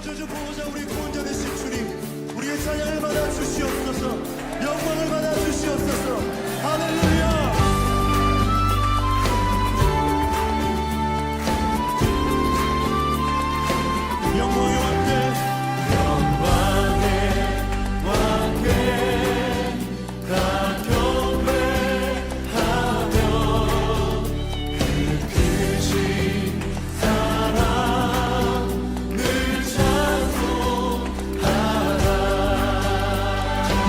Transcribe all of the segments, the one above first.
창조주 보호자 우리 구원자 되신 주님, 우리의 찬양을 받아 주시옵소서. 영광을 받아 주시옵소서. 할렐루야. 영광의 왕께, 영광의 왕께 다 경배하며 그 크신 사랑을 찬송하라.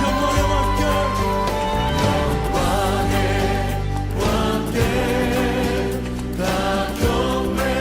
영광의 왕께, 영광의 왕께 다 경배하며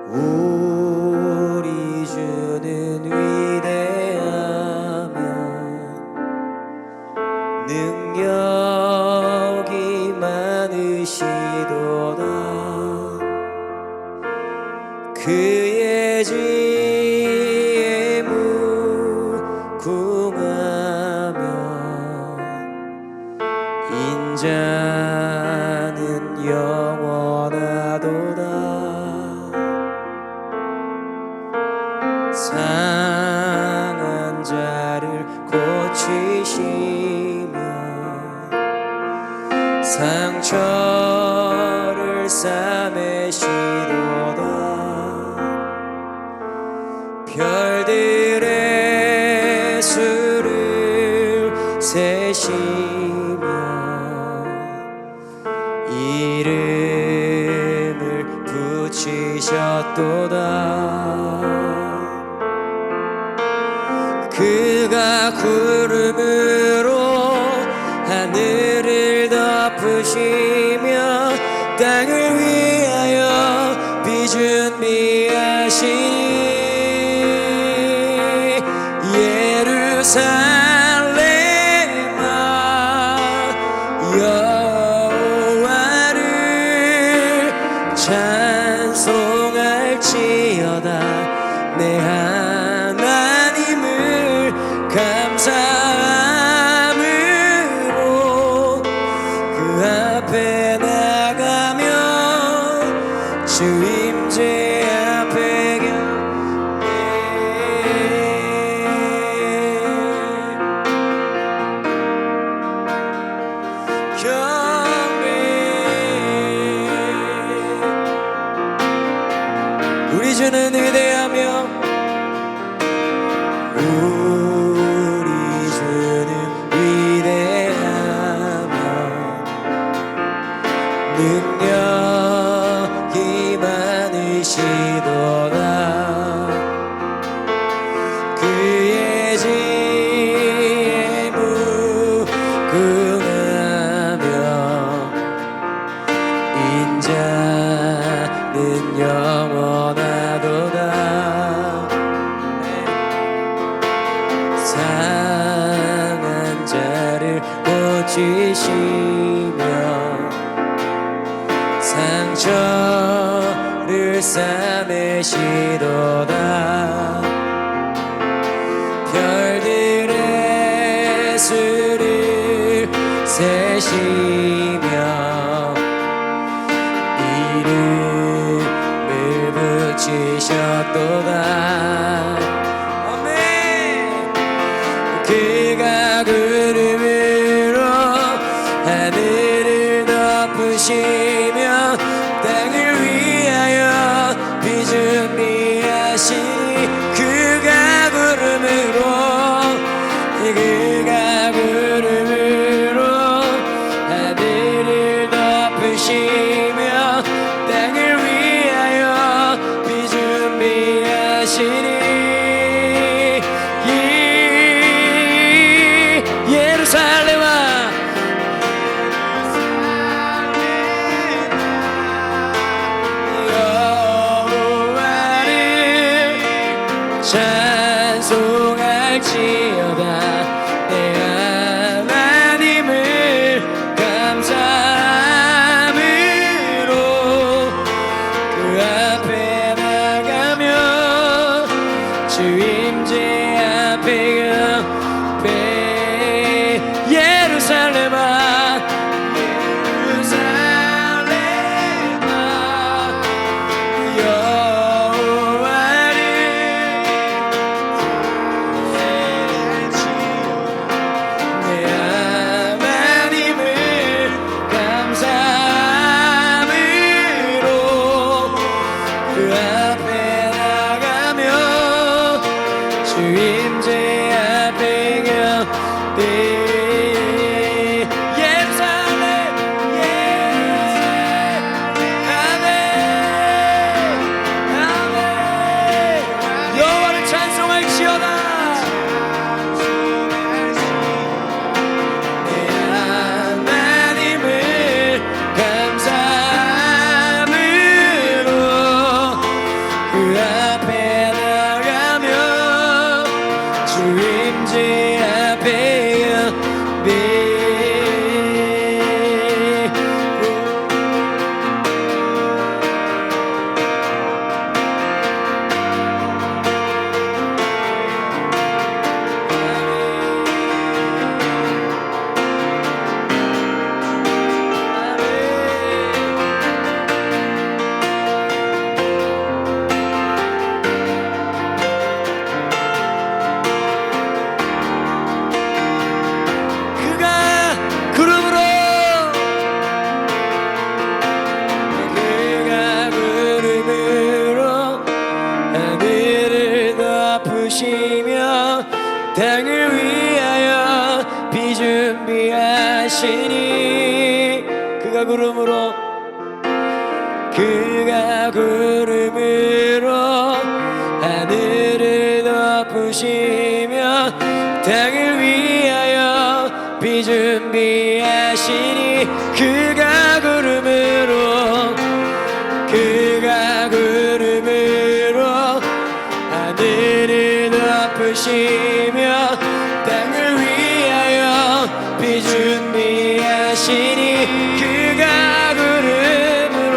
우리 주는 위대하며 능력이 많으시도다. 그의 지혜에 무궁하며 인자는 영원하도다. 상한 자를 고치시며 상처를 싸매시도다. 별들의 수를 세시며 이름을 붙이셨도다. 그가 구름으로 하늘을 덮으시며 땅을 위하여 비 준비하시니 예루살렘아 여호와를 찬송할 찬송할지어다 내 하나님을 감사함으로 그 앞에 나가며 주 임재 앞에 우리 주는 위대하며 우리 주는 위대하며 능력이 많으시도다 그의 지혜 무궁하며 인자는 영원하도다 상한 자를 고치시며 상처를 싸매시도다 별들의 수를 세시며 이름을 붙이셨도다 아멘 그가 구름으로 하늘을 덮으시며 땅을 위하여 비 준비하시니 그가 구름으로 하늘을 덮으시며 땅을 위하여 비 준비하시니 예루살렘아 여호와를 찬송할지어다 내 하나님을 감사함으로 그 앞에 나가며 주 임재 앞에 예루살렘아 여호와를 내 하나님을 감사함으로 그 앞에 나가며 주 임재 앞에 여호와를 찬송할지어다 내 하나님을 감사함으로 그 앞에 나가며 주 임재 앞에 주시며 땅을 위하여 비 준비하시니 그가 구름으로 하늘을 덮으시며 땅을 위하여 비 준비하시니 그가 구름으로 하늘을 덮으시며 땅을 위하여 비 준비하시니 그가 구름으로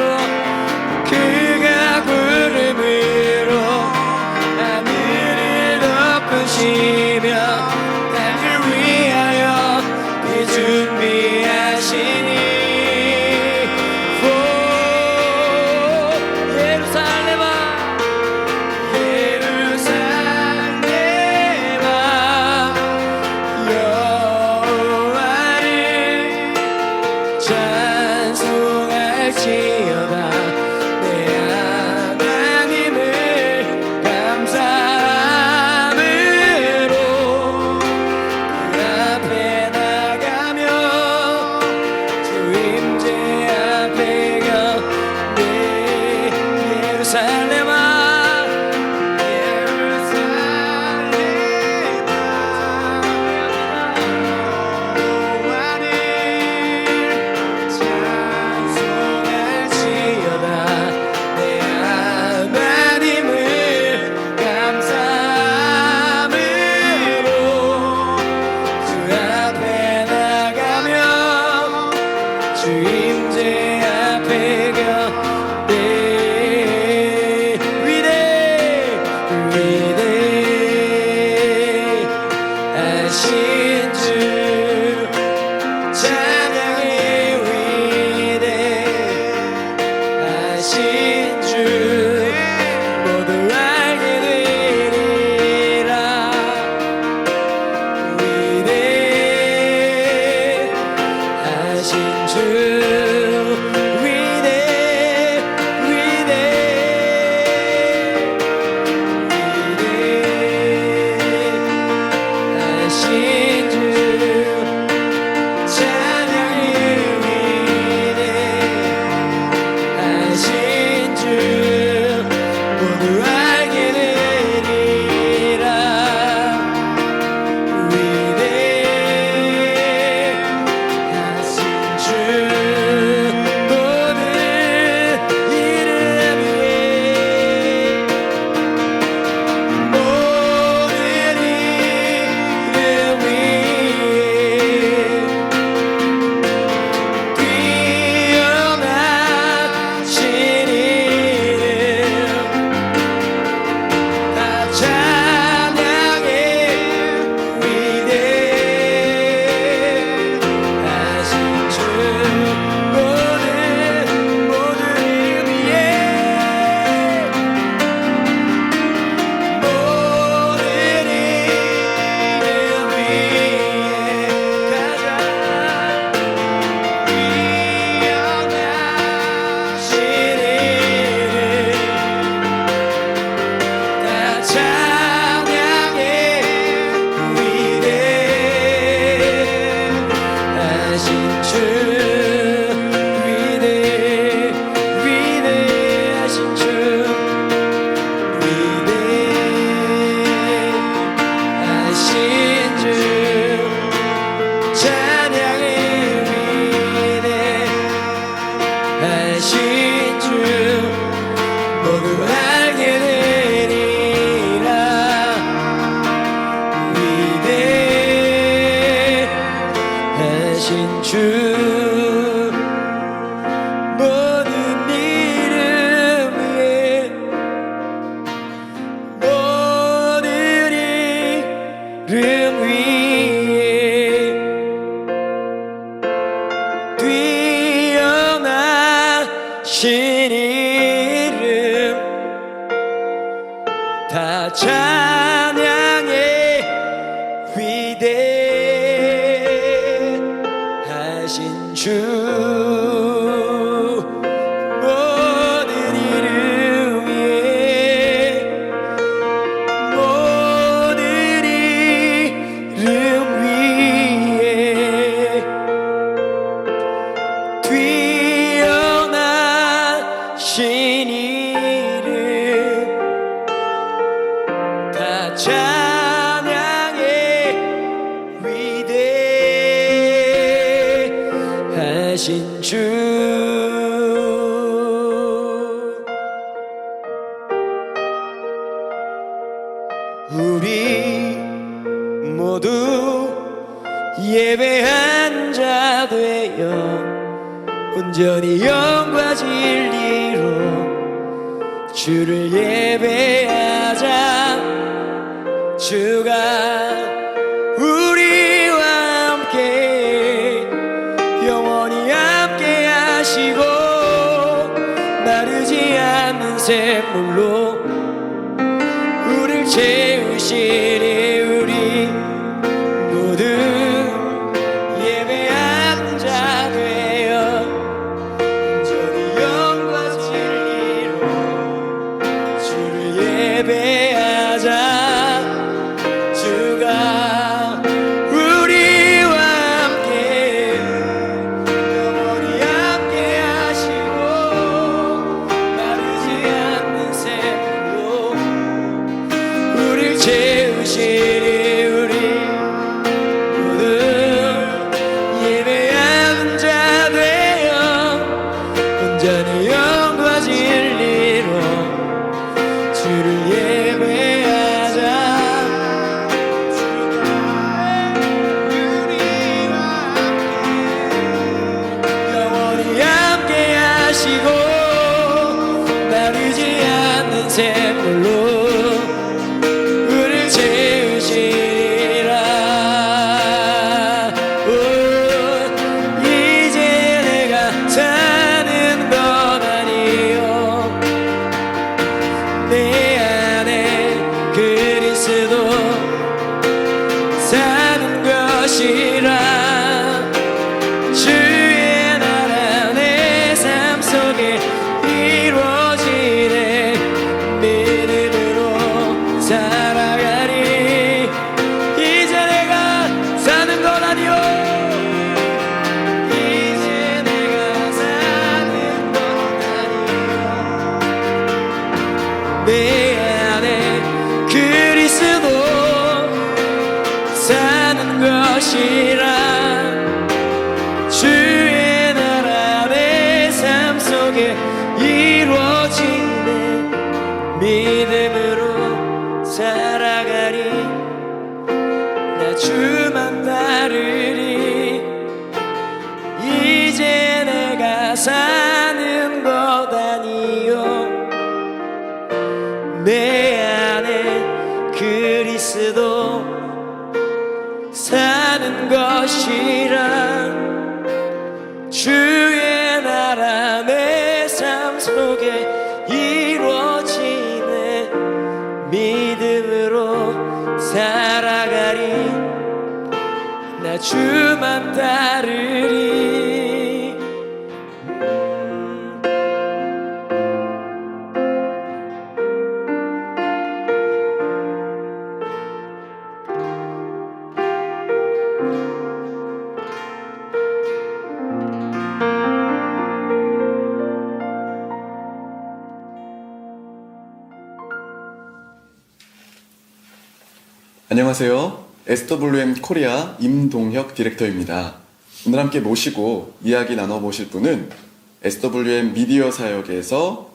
하신 주 모두 알게 되리라. 위대하신 주 주 모든 이름 위에 모든 이름 위에 뛰어나신 이름 다 찬양해 위대하신 주 모든 이름 위에 모든 이름 위에 뛰어나신 이름 다 찬양해 위대하신 주 우리 모두 예배한 자 되어 온전히 영과 진리로 주를 예배하자. 주가 우리와 함께 영원히 함께 하시고 마르지 않는 샘물로 우리를 채우시리. 우리 모두 예배하는 자 되어 온전히 영과 진리로 주를 예배하자. 주가 우리와 함께 영원히 함께 하시고 마르지 않는 샘물로 우리를 채우시리. 우리 모두 예배하는 자 되어 온전히 영과 진리로 주를 예배하자. 영원히 함께 하시고 마르지 않는 샘물로 우리를 채우시리라. 이제 내가 사는 건 아니요 내 안에 그리스도 사는 것이라 주의 나라 내 삶 속에 이루어지네 믿음으로 살아가리 나 주만 따르리 이제 내가 사는 것 아니요 내 안에 그리스도 사는 것이라 주의 나라 내 삶 속에 이루어지네 믿음으로 살아가리 나 주만 따르리 안녕하세요. SWM 코리아 임동혁 디렉터입니다. 오늘 함께 모시고 이야기 나눠보실 분은 SWM 미디어 사역에서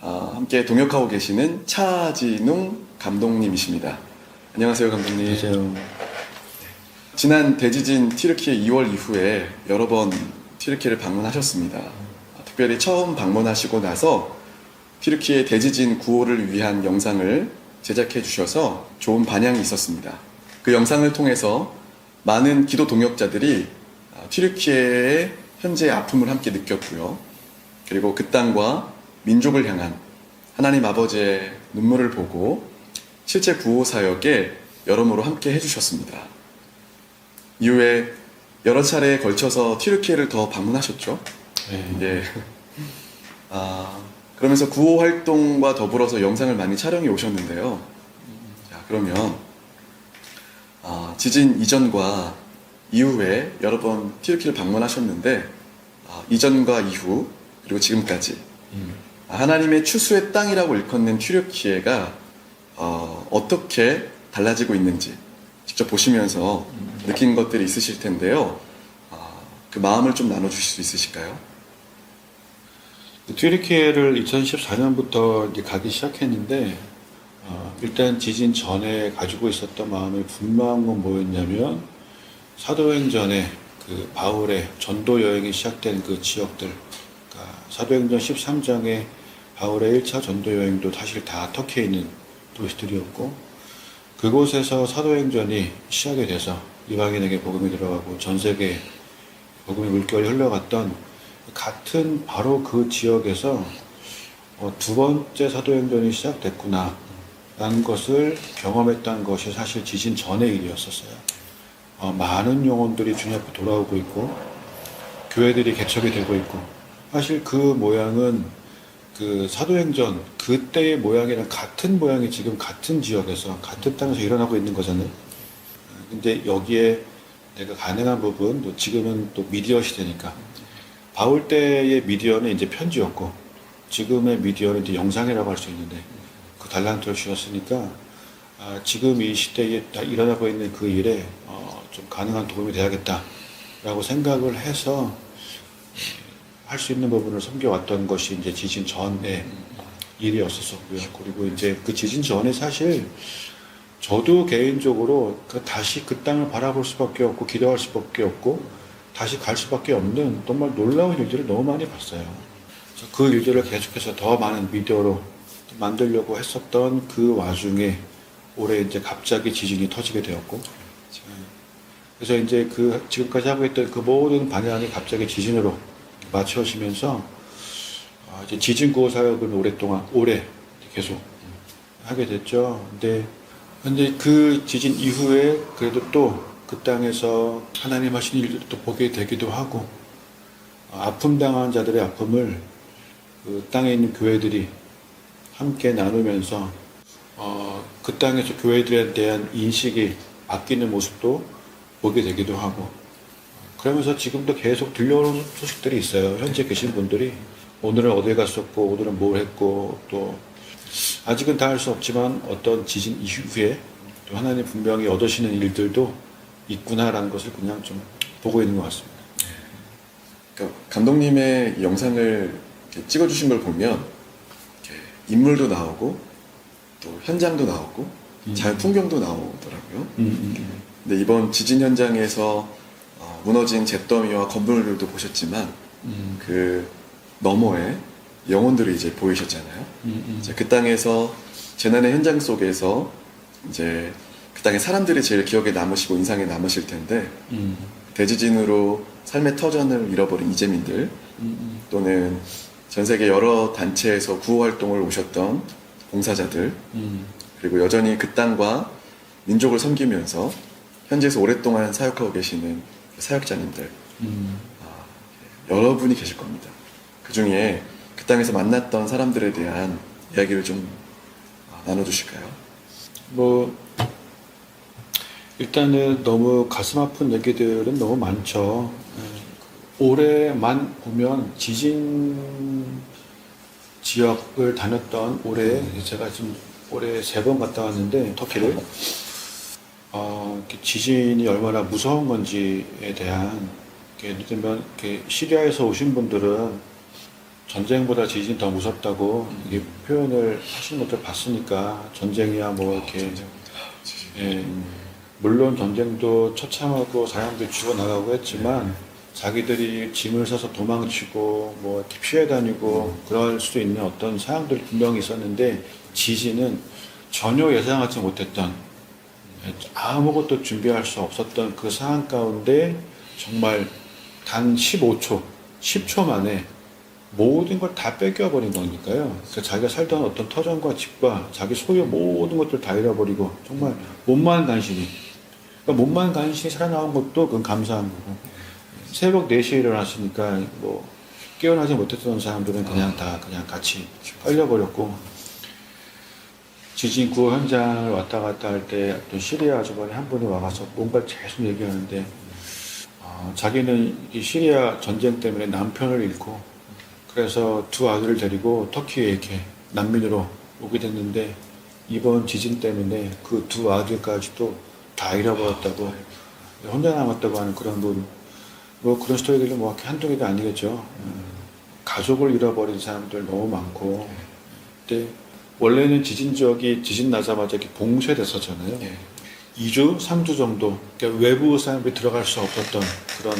함께 동역하고 계시는 차진웅 감독님이십니다. 안녕하세요, 감독님. 안녕하세요. 지난 대지진 튀르키예 2월 이후에 여러 번 튀르키예를 방문하셨습니다. 특별히 처음 방문하시고 나서 튀르키예 대지진 구호를 위한 영상을 제작해 주셔서 좋은 반향이 있었습니다. 그 영상을 통해서 많은 기도 동역자들이 튀르키예의 현재의 아픔을 함께 느꼈고요. 그리고 그 땅과 민족을 향한 하나님 아버지의 눈물을 보고 실제 구호 사역에 여러모로 함께 해주셨습니다. 이후에 여러 차례에 걸쳐서 튀르키예를 더 방문하셨죠? 네. 그러면서 구호 활동과 더불어서 영상을 많이 촬영해 오셨는데요. 자, 그러면 지진 이전과 이후에 여러 번 튀르키예를 방문하셨는데 이전과 이후 그리고 지금까지 하나님의 추수의 땅이라고 일컫는 튀르키예가 어떻게 달라지고 있는지 직접 보시면서 느낀 것들이 있으실 텐데요. 그 마음을 좀 나눠주실 수 있으실까요? 튀르키예를 2014년부터 이제 가기 시작했는데 일단 지진 전에 가지고 있었던 마음이 분명한 건 뭐였냐면 사도행전에 그 바울의 전도 여행이 시작된 그 지역들, 그러니까 사도행전 13장에 바울의 1차 전도 여행도 사실 다 터키에 있는 도시들이었고 그곳에서 사도행전이 시작이 돼서 이방인에게 복음이 들어가고 전 세계에 복음의 물결이 흘러갔던 같은 바로 그 지역에서 두 번째 사도행전이 시작됐구나 라는 것을 경험했던 것이 사실 지진 전의 일이었었어요. 많은 영혼들이 주님 앞에 돌아오고 있고 교회들이 개척이 되고 있고 사실 그 모양은 그 사도행전 그때의 모양이랑 같은 모양이 지금 같은 지역에서 같은 땅에서 일어나고 있는 거잖아요. 근데 여기에 내가 가능한 부분 또 지금은 또 미디어 시대니까 바울 때의 미디어는 이제 편지였고 지금의 미디어는 이제 영상이라고 할 수 있는데 그 달란트를 주셨으니까 지금 이 시대에 일어나고 있는 그 일에 좀 가능한 도움이 돼야겠다라고 생각을 해서 할 수 있는 부분을 섬겨왔던 것이 이제 지진 전의 일이었었고요. 그리고 이제 그 지진 전에 사실 저도 개인적으로 다시 그 땅을 바라볼 수밖에 없고 기도할 수밖에 없고 다시 갈 수밖에 없는 정말 놀라운 일들을 너무 많이 봤어요. 그래서 그 일들을 계속해서 더 많은 미디어로 만들려고 했었던 그 와중에 올해 이제 갑자기 지진이 터지게 되었고, 그래서 이제 그 지금까지 하고 있던 그 모든 방향이 갑자기 지진으로 맞춰지면서 이제 지진 구호 사역을 올해 계속 하게 됐죠. 근데 그 지진 이후에 그래도 또 그 땅에서 하나님 하신 일들을 또 보게 되기도 하고 아픔 당한 자들의 아픔을 그 땅에 있는 교회들이 함께 나누면서 그 땅에서 교회들에 대한 인식이 바뀌는 모습도 보게 되기도 하고 그러면서 지금도 계속 들려오는 소식들이 있어요. 현재 계신 분들이 오늘은 어디 갔었고 오늘은 뭘 했고 또 아직은 다 할 수 없지만 어떤 지진 이후에 또 하나님 분명히 얻으시는 일들도 있구나라는 것을 그냥 좀 보고 있는 것 같습니다. 그러니까 감독님의 영상을 이렇게 찍어주신 걸 보면 이렇게 인물도 나오고 또 현장도 나오고 자연 풍경도 나오더라고요. 근데 이번 지진 현장에서 무너진 잿더미와 건물들도 보셨지만 그 너머에 영혼들이 이제 보이셨잖아요. 이제 그 땅에서 재난의 현장 속에서 이제 그 땅의 사람들이 제일 기억에 남으시고 인상에 남으실 텐데 대지진으로 삶의 터전을 잃어버린 이재민들 또는 전 세계 여러 단체에서 구호 활동을 오셨던 봉사자들 그리고 여전히 그 땅과 민족을 섬기면서 현지에서 오랫동안 사역하고 계시는 사역자님들 여러분이 계실 겁니다. 그 중에 그 땅에서 만났던 사람들에 대한 이야기를 좀 나눠주실까요? 뭐 일단은 너무 가슴 아픈 얘기들은 너무 많죠. 올해만 보면 지진 지역을 다녔던 올해 제가 지금 올해 3번 갔다 왔는데 터키를 이렇게 지진이 얼마나 무서운 건지에 대한 예를 들면 이렇게 시리아에서 오신 분들은 전쟁보다 지진이 더 무섭다고 이게 표현을 하시는 것들 봤으니까 전쟁이야 뭐 이렇게 예, 물론 전쟁도 처참하고 사람들이 죽어나가고 했지만 자기들이 짐을 싸서 도망치고 뭐 이렇게 피해 다니고 그럴 수 있는 어떤 상황들이 분명히 있었는데 지진은 전혀 예상하지 못했던 아무것도 준비할 수 없었던 그 상황 가운데 정말 단 15초, 10초 만에 모든 걸 다 뺏겨버린 거니까요. 그러니까 자기가 살던 어떤 터전과 집과 자기 소유 모든 것들 다 잃어버리고 정말 몸만 간신히 그러니까 몸만 간신히 살아나온 것도 그건 감사한 거고 새벽 4시에 일어났으니까 뭐 깨어나지 못했던 사람들은 그냥 다 그냥 같이 빨려버렸고 지진 구호 현장을 왔다 갔다 할 때 어떤 시리아 아주머니 한 분이 와가서 뭔가 계속 얘기하는데 자기는 이 시리아 전쟁 때문에 남편을 잃고 그래서 2 아들을 데리고 터키에 이렇게 난민으로 오게 됐는데 이번 지진 때문에 그 2 아들까지도 다 잃어버렸다고 혼자 남았다고 하는 그런 분 뭐 그런 스토리들이 뭐 한두 개도 아니겠죠. 가족을 잃어버린 사람들 너무 많고 근데 원래는 지진 지역이 지진 나자마자 이렇게 봉쇄됐었잖아요. 2주, 3주 정도 그러니까 외부 사람들이 들어갈 수 없었던 그런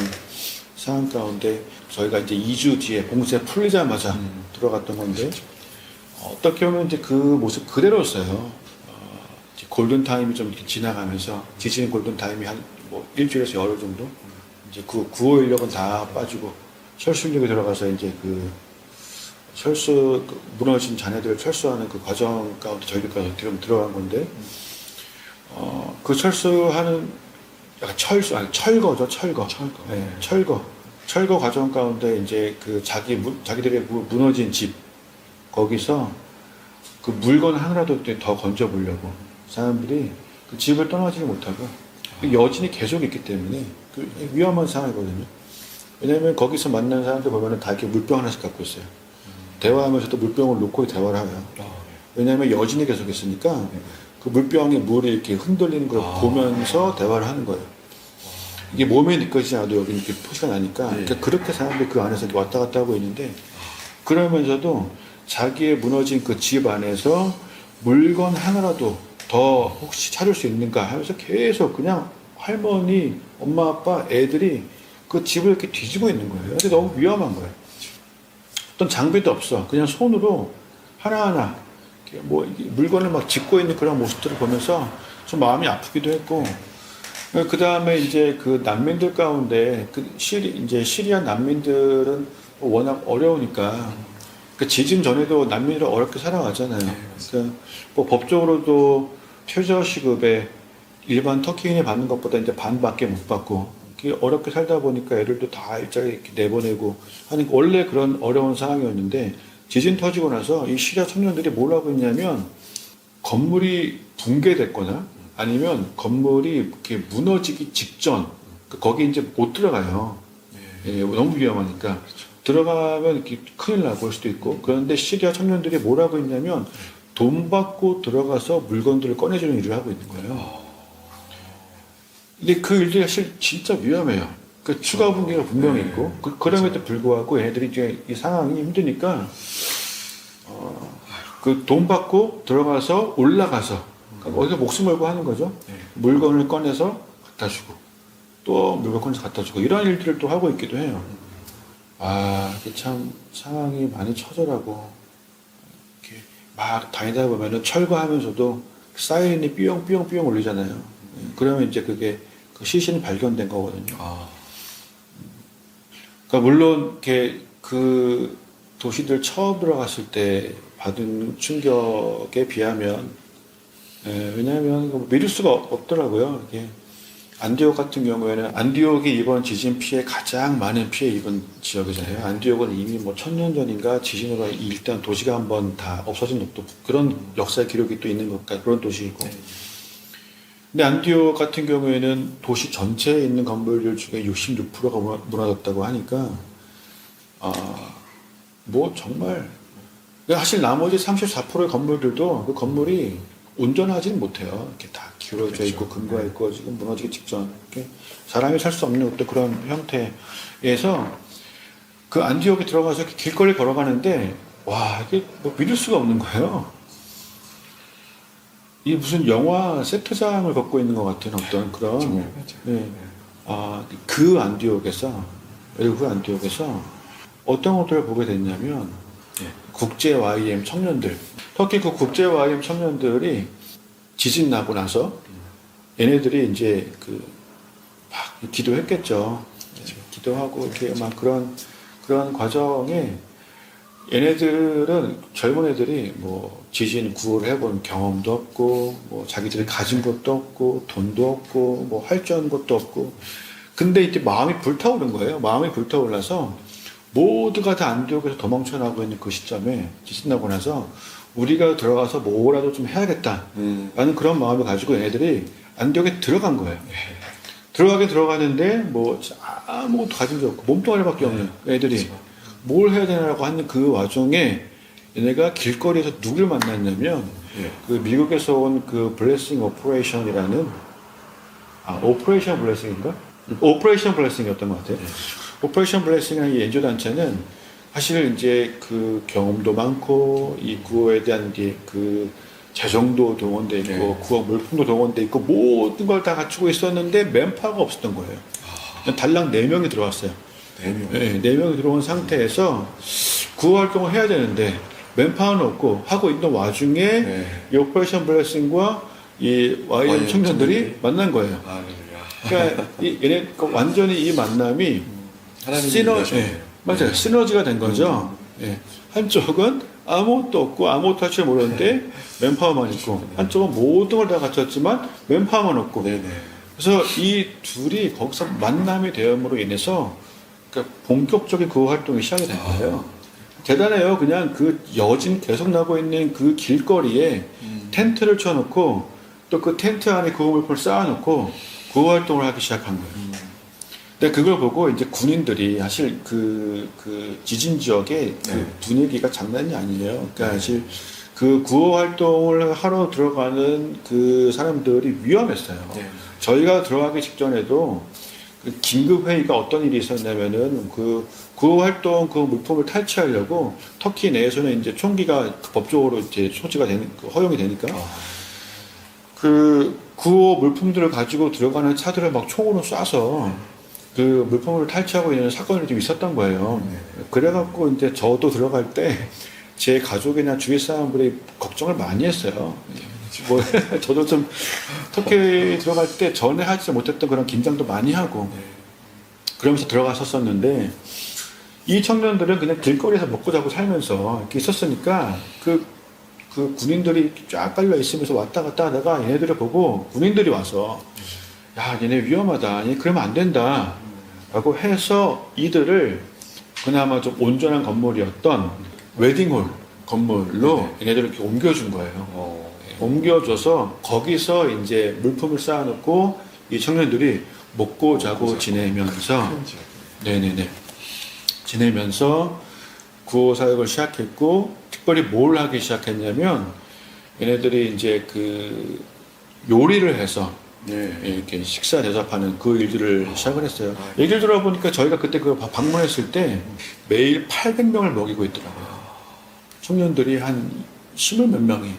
상황 가운데 저희가 이제 2주 뒤에 봉쇄 풀리자마자 들어갔던 건데 어떻게 보면 이제 그 모습 그대로였어요. 골든 타임이 좀 이렇게 지나가면서 지진 골든 타임이 한 뭐 일주일에서 열흘 정도 이제 그 구호 인력은 다 빠지고 철수 인력이 들어가서 이제 그 철수 무너진 자녀들을 철수하는 그 과정 가운데 저희들까지 어떻게 보면 들어간 건데 그 철수하는 약간 철거죠, 철거. 네, 철거 과정 가운데 이제 그 자기들의 무너진 집 거기서 그 물건 하나라도 더 건져 보려고 사람들이 그 집을 떠나지 못하고 여진이 계속 있기 때문에 그 위험한 상황이거든요. 왜냐하면 거기서 만나는 사람들 보면은 다 이렇게 물병 하나씩 갖고 있어요. 대화하면서도 물병을 놓고 대화를 해요. 왜냐하면 여진이 계속 있으니까 그 물병에 물이 이렇게 흔들리는 걸 보면서 대화를 하는 거예요. 이게 몸에 느껴지지 않아도 여기 이렇게 표시가 나니까 그러니까 그렇게 사람들이 그 안에서 왔다 갔다 하고 있는데 그러면서도 자기의 무너진 그 집 안에서 물건 하나라도 더 혹시 찾을 수 있는가 하면서 계속 그냥 할머니, 엄마, 아빠, 애들이 그 집을 이렇게 뒤지고 있는 거예요. 근데 너무 위험한 거예요. 어떤 장비도 없어. 그냥 손으로 하나하나 뭐 물건을 막 짚고 있는 그런 모습들을 보면서 좀 마음이 아프기도 했고 그 다음에 이제 그 난민들 가운데 이제 시리아 난민들은 워낙 어려우니까 그 지진 전에도 난민으로 어렵게 살아가잖아요. 그러니까 뭐 법적으로도 최저시급에 일반 터키인이 받는 것보다 이제 반밖에 못 받고 어렵게 살다 보니까 애들도 다 일자리 이렇게 내보내고 하니까 원래 그런 어려운 상황이었는데 지진 터지고 나서 이 시리아 청년들이 뭘 하고 있냐면 건물이 붕괴됐거나 아니면 건물이 이렇게 무너지기 직전 거기 이제 못 들어가요. 예, 너무 위험하니까 들어가면 이렇게 큰일 나볼 수도 있고 그런데 시리아 청년들이 뭘 하고 있냐면 돈 받고 들어가서 물건들을 꺼내주는 일을 하고 있는 거예요. 근데 그 일들이 사실 진짜 위험해요. 그 추가 분기가 분명히 있고 그럼에도 불구하고 얘네들이 이제 이 상황이 힘드니까 그 돈 받고 들어가서 올라가서 그러니까 어디서 목숨 걸고 하는 거죠. 물건을 꺼내서 갖다 주고 또 물건 꺼내서 갖다 주고 이런 일들을 또 하고 있기도 해요. 아, 이게 참 상황이 많이 처절하고 이렇게 막 다니다 보면은 철거하면서도 사이렌이 삐용삐용삐용 울리잖아요. 그러면 이제 그게 그 시신이 발견된 거거든요. 그러니까 물론 이렇게 그 도시들 처음 들어갔을 때 받은 충격에 비하면 왜냐하면 믿을 수가 없더라고요. 이게 안디옥 같은 경우에는 안디옥이 이번 지진 피해 가장 많은 피해 입은 지역이잖아요. 안디옥은 이미 뭐 1000년 전인가 지진으로 일단 도시가 한번 다 없어진 또 그런 역사의 기록이 또 있는 것 같아요. 그런 도시이고. 근데 안디옥 같은 경우에는 도시 전체에 있는 건물들 중에 66%가 무너졌다고 하니까 뭐 정말 사실 나머지 34%의 건물들도 그 건물이 온전하지는 못해요. 이렇게 다 기울어져 있고 근거가 있고 지금 무너지기 직전. 이렇게 사람이 살 수 없는 어떤 그런 형태에서 그 안디옥에 들어가서 이렇게 길거리 걸어가는데 와 이게 뭐 믿을 수가 없는 거예요. 이 무슨 영화 세트장을 걷고 있는 것 같은 어떤 그런 정말 그 안디옥에서 어떤 것들을 보게 됐냐면 국제 YM 청년들 터키 그 국제 YM 청년들이 지진 나고 나서 얘네들이 이제 그 막 기도했겠죠. 기도하고 이렇게 막 그런 과정에 얘네들은 젊은 애들이 뭐 지진 구호를 해본 경험도 없고 뭐 자기들이 가진 것도 없고 돈도 없고 뭐 할 줄 아는 것도 없고 근데 이때 마음이 불타오른 거예요. 마음이 불타올라서 모두가 다 안디옥에서 도망쳐 나고 있는 그 시점에 지진 나고 나서 우리가 들어가서 뭐라도 좀 해야겠다 라는 그런 마음을 가지고 얘네들이 안디옥에 들어간 거예요. 들어가는데 뭐 아무것도 가진 게 없고 몸뚱아리밖에 없는 애들이 뭘 해야 되나라고 하는 그 와중에 얘네가 길거리에서 누굴 만났냐면 그 미국에서 온 그 블레싱 오퍼레이션이라는 오퍼레이션 블레싱인가? 오퍼레이션 블레싱이었던 것 같아요. 오퍼레이션 블레싱이라는 이 NGO 단체는 사실 이제 그 경험도 많고 이 구호에 대한 그 재정도 동원돼 있고 구호 물품도 동원돼 있고 모든 걸 다 갖추고 있었는데 맨파워가 없었던 거예요. 달랑 4명이 들어왔어요. 4명. 네, 4명이 들어온 상태에서 구호 활동을 해야 되는데 맨파워는 없고 하고 있는 와중에 이 오퍼레이션 블레싱과 이 YM 청년들이 만난 거예요. 그러니까 얘네 완전히 이 만남이 맞아요. 시너지가 된 거죠. 한쪽은 아무것도 없고 아무것도 할 줄 모르는데 맨파워만 있고 한쪽은 모든 걸 다 갖췄지만 맨파워만 없고 그래서 이 둘이 거기서 만남이 되음으로 인해서 그러니까 본격적인 그 활동이 시작이 된 거예요. 대단해요. 그냥 그 여진 계속 나고 있는 그 길거리에 텐트를 쳐놓고 또 그 텐트 안에 구호 물품을 쌓아놓고 구호 활동을 하기 시작한 거예요. 근데 그걸 보고 이제 군인들이 사실 그 지진 지역의 그 분위기가 장난이 아니에요. 그러니까 사실 그 구호 활동을 하러 들어가는 그 사람들이 위험했어요. 저희가 들어가기 직전에도 그 긴급 회의가 어떤 일이 있었냐면은 그 구호 활동 그 물품을 탈취하려고 터키 내에서는 이제 총기가 법적으로 이제 소지가 되는 허용이 되니까 그 구호 물품들을 가지고 들어가는 차들을 막 총으로 쏴서 그 물품을 탈취하고 있는 사건이 좀 있었던 거예요. 그래갖고 이제 저도 들어갈 때 제 가족이나 주위 사람들이 걱정을 많이 했어요. 뭐 저도 좀 터키 들어갈 때 전에 하지 못했던 그런 긴장도 많이 하고 그러면서 들어갔었었는데 이 청년들은 그냥 길거리에서 먹고 자고 살면서 이렇게 있었으니까 그 군인들이 쫙 깔려 있으면서 왔다 갔다 하다가 얘네들을 보고 군인들이 와서 야 얘네 위험하다, 얘 그러면 안 된다 라고 해서 이들을 그나마 좀 온전한 건물이었던 웨딩홀 건물로 얘네들을 이렇게 옮겨준 거예요. 옮겨줘서 거기서 이제 물품을 쌓아놓고 이 청년들이 먹고 자고 지내면서 지내면서 구호 사역을 시작했고 특별히 뭘 하기 시작했냐면 얘네들이 이제 그 요리를 해서 네. 이렇게 식사 대접하는 그 일들을 시작을 했어요. 얘기를 들어보니까 저희가 그때 그 방문했을 때 매일 800명을 먹이고 있더라고요. 청년들이 한 20몇 명이.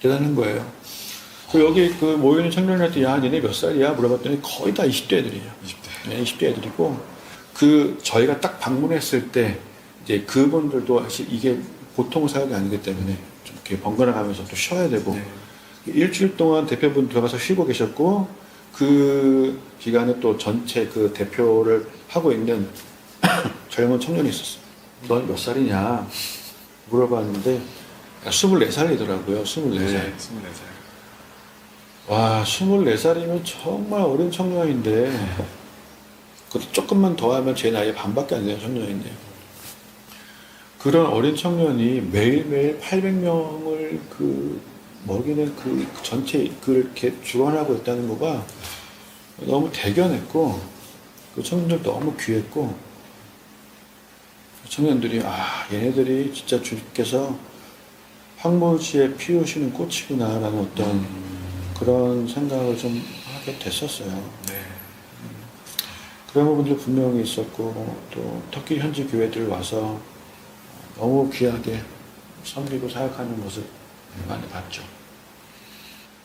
대단한 거예요. 그 여기 그 모여있는 청년한테 야, 니네 몇 살이야? 물어봤더니 거의 다 20대 애들이에요. 20대. 네, 20대 애들이고, 그 저희가 딱 방문했을 때 이제 그분들도 사실 이게 보통 사역이 아니기 때문에 좀 이렇게 번갈아 가면서 또 쉬어야 되고, 네. 일주일 동안 대표분 들어가서 쉬고 계셨고, 그 기간에 또 전체 그 대표를 하고 있는 젊은 청년이 있었어요. 넌 몇 살이냐? 물어봤는데, 24살이더라고요. 24살. 네. 24살. 와, 24살이면 정말 어린 청년인데, 그것도 조금만 더 하면 제 나이에 반밖에 안 되는 청년인데요. 그런 어린 청년이 매일매일 800명을 그 먹이는 그 전체 그렇게 주관하고 있다는 거가 너무 대견했고, 그 청년들 너무 귀했고, 그 청년들이, 아, 얘네들이 진짜 주께서 황무지에 피우시는 꽃이구나라는 어떤 그런 생각을 좀 하게 됐었어요. 네. 그런 부분들 분명히 있었고, 또 터키 현지 교회들 와서 너무 귀하게 섬기고 사역하는 모습 많이 봤죠.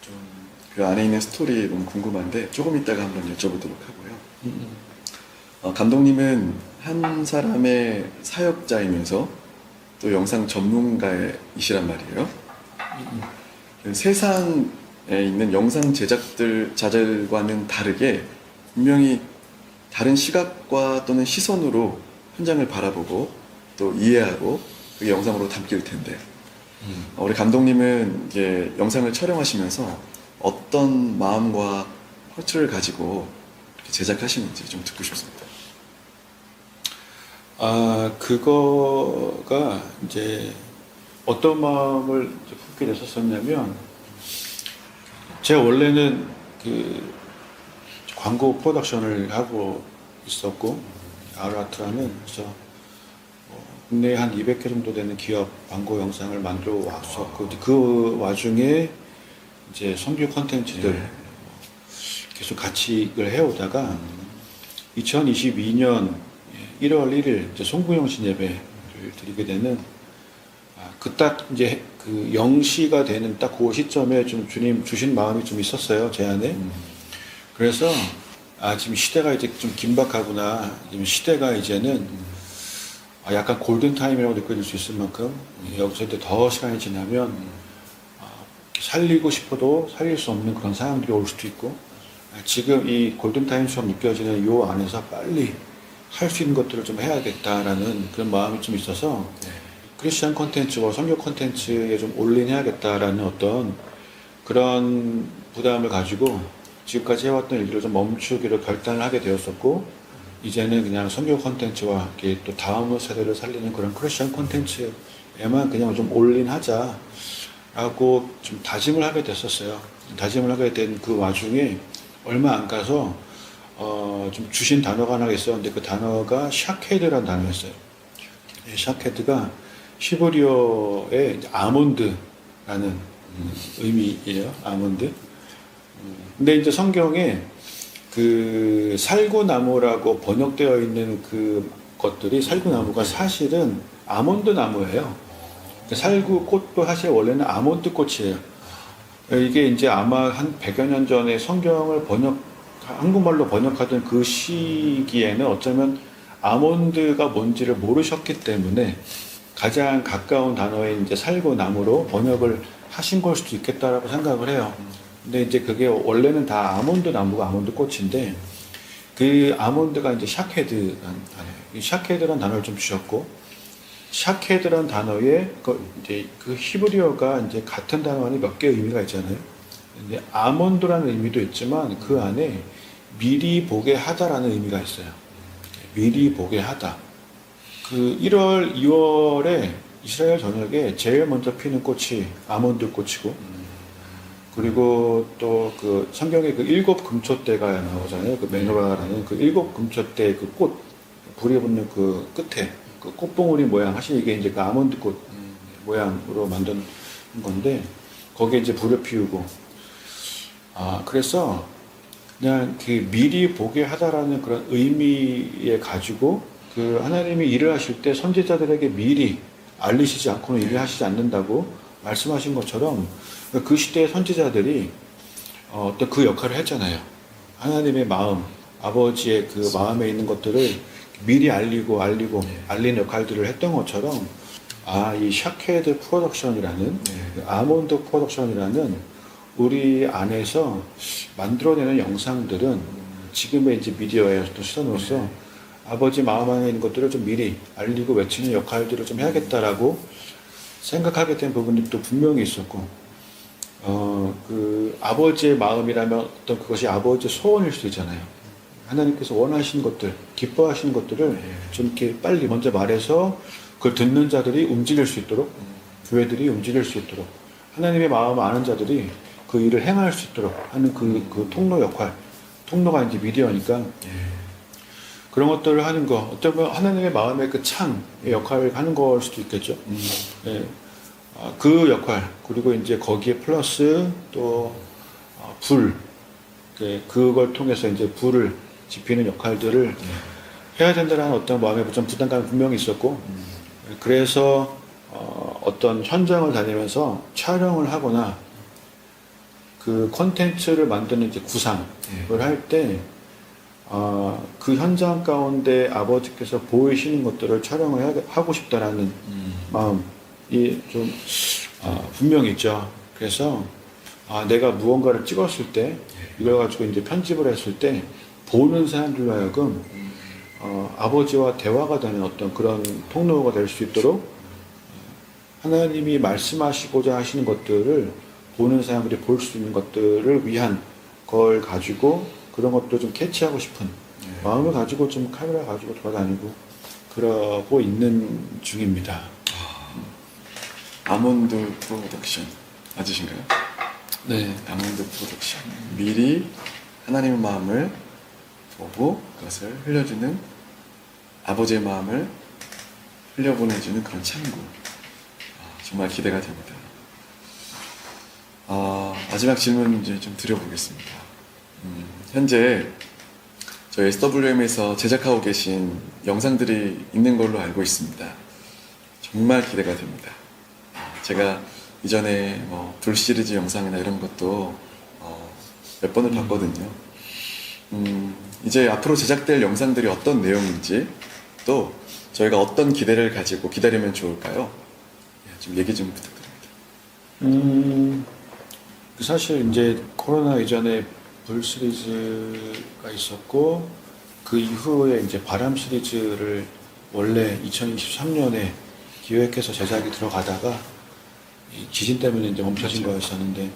좀 그 안에 있는 스토리 너무 궁금한데 조금 이따가 한번 여쭤보도록 하고요. 감독님은 한 사람의 사역자이면서 또 영상 전문가이시란 말이에요. 세상에 있는 영상 자들과는 다르게 분명히 다른 시각과 또는 시선으로 현장을 바라보고 또 이해하고 그게 영상으로 담길 텐데 우리 감독님은 이제 영상을 촬영하시면서 어떤 마음과 허투를 가지고 이렇게 제작하시는지 좀 듣고 싶습니다. 아, 그거가 이제 어떤 마음을 이제 품게 됐었었냐면, 제가 원래는 그 광고 프로덕션을 하고 있었고, 아르아트라는 그래서 국내에 한 200개 정도 되는 기업 광고 영상을 만들어 왔었고, 그 와중에 이제 성교 컨텐츠들 계속 같이 이걸 해오다가 2022년 1월 1일 이제 송구영신 예배를 드리게 되는 그 딱 이제 그 0시가 되는 딱 그 시점에 좀 주님 주신 마음이 좀 있었어요, 제 안에. 그래서 지금 시대가 이제 좀 긴박하구나. 지금 시대가 이제는 약간 골든 타임이라고 느껴질 수 있을 만큼 여기서 이제 더 시간이 지나면 살리고 싶어도 살릴 수 없는 그런 상황들이 올 수도 있고, 지금 이 골든 타임처럼 느껴지는 요 안에서 빨리 할 수 있는 것들을 좀 해야겠다라는 그런 마음이 좀 있어서 크리스천 콘텐츠와 선교 콘텐츠에 좀 올인해야겠다라는 어떤 그런 부담을 가지고 지금까지 해왔던 일들을 좀 멈추기로 결단을 하게 되었었고, 이제는 그냥 선교 콘텐츠와 또 다음 세대를 살리는 그런 크리스천 콘텐츠에만 그냥 좀 올인하자 라고 좀 다짐을 하게 됐었어요. 다짐을 하게 된 그 와중에 얼마 안 가서 좀 주신 단어가 하나 있었는데, 그 단어가 샤케드라는 단어였어요. 샤케드가 히브리어의 아몬드라는 의미예요. 아몬드. 근데 이제 성경에 그 살구나무라고 번역되어 있는 그 것들이, 살구나무가 사실은 아몬드 나무예요. 살구 꽃도 사실 원래는 아몬드 꽃이에요. 이게 이제 아마 한 100여 년 전에 성경을 한국말로 번역하던 그 시기에는 어쩌면 아몬드가 뭔지를 모르셨기 때문에 가장 가까운 단어인 이제 살구나무로 번역을 하신 걸 수도 있겠다라고 생각을 해요. 근데 이제 그게 원래는 다 아몬드 나무가 아몬드 꽃인데, 그 아몬드가 이제 샤케드라는 단어예요. 이 샤케드라는 단어를 좀 주셨고, 샤케드라는 단어에 이제 그 히브리어가 이제 같은 단어 안에 몇 개의 의미가 있잖아요. 근데 아몬드라는 의미도 있지만 그 안에 미리 보게 하다라는 의미가 있어요. 미리 보게 하다. 그 1월, 2월에 이스라엘 전역에 제일 먼저 피는 꽃이 아몬드 꽃이고, 그리고 또 그 성경에 그 7 금초대가 나오잖아요. 그 메노라라는 그 7 금초대 그 꽃, 불이 붙는 그 끝에 그 꽃봉오리 모양, 사실 이게 이제 그 아몬드 꽃 모양으로 만든 건데 거기에 이제 불을 피우고 그래서 그냥 그 미리 보게 하다라는 그런 의미에 가지고 그 하나님이 일을 하실 때 선지자들에게 미리 알리시지 않고는 일을 하시지 않는다고 말씀하신 것처럼 그 시대의 선지자들이 어떤 그 역할을 했잖아요. 하나님의 마음, 아버지의 그 마음에 있는 것들을 미리 알리고 알리는 역할들을 했던 것처럼 이 샤케드 프로덕션이라는 아몬드 프로덕션이라는 우리 안에서 만들어내는 영상들은 지금의 이제 미디어의 어떤 수단으로서 아버지 마음 안에 있는 것들을 좀 미리 알리고 외치는 역할들을 좀 해야겠다라고 생각하게 된 부분이 또 분명히 있었고, 그 아버지의 마음이라면 어떤 그것이 아버지의 소원일 수도 있잖아요. 하나님께서 원하시는 것들, 기뻐하시는 것들을 좀 이렇게 빨리 먼저 말해서 그걸 듣는 자들이 움직일 수 있도록, 교회들이 움직일 수 있도록, 하나님의 마음을 아는 자들이 그 일을 행할 수 있도록 하는 그 통로 역할, 통로가 이제 미디어니까 그런 것들을 하는 거, 어쩌면 하나님의 마음의 그 창의 역할을 하는 걸 수도 있겠죠. 네. 그 역할, 그리고 이제 거기에 플러스 또 불, 그걸 통해서 이제 불을 지피는 역할들을 해야 된다는 어떤 마음의 좀 부담감이 분명히 있었고, 그래서 어떤 현장을 다니면서 촬영을 하거나 그 콘텐츠를 만드는 이제 구상을 할 때 그 현장 가운데 아버지께서 보이시는 것들을 촬영을 하고 싶다라는 마음이 좀 분명히 있죠. 그래서 내가 무언가를 찍었을 때 이걸 가지고 이제 편집을 했을 때 보는 사람들로 하여금 아버지와 대화가 되는 어떤 그런 통로가 될 수 있도록 하나님이 말씀하시고자 하시는 것들을 보는 사람들이 볼 수 있는 것들을 위한 걸 가지고 그런 것도 좀 캐치하고 싶은 마음을 가지고 좀 카메라 가지고 돌아다니고 그러고 있는 중입니다. 아몬드 프로덕션 맞으신가요? 네. 아몬드 프로덕션. 미리 하나님의 마음을 보고 그것을 흘려주는 아버지의 마음을 흘려보내주는 그런 창구. 정말 기대가 됩니다. 마지막 질문 이제 좀 드려보겠습니다. 현재 저희 SWM에서 제작하고 계신 영상들이 있는 걸로 알고 있습니다. 정말 기대가 됩니다. 제가 이전에 불 시리즈 영상이나 이런 것도 몇 번을 봤거든요. 이제 앞으로 제작될 영상들이 어떤 내용인지 또 저희가 어떤 기대를 가지고 기다리면 좋을까요? 좀 얘기 좀 부탁드립니다. 사실 이제 코로나 이전에 불 시리즈가 있었고 그 이후에 이제 바람 시리즈를 원래 2023년에 기획해서 제작이 들어가다가 이 지진 때문에 이제 멈춰진 거였었는데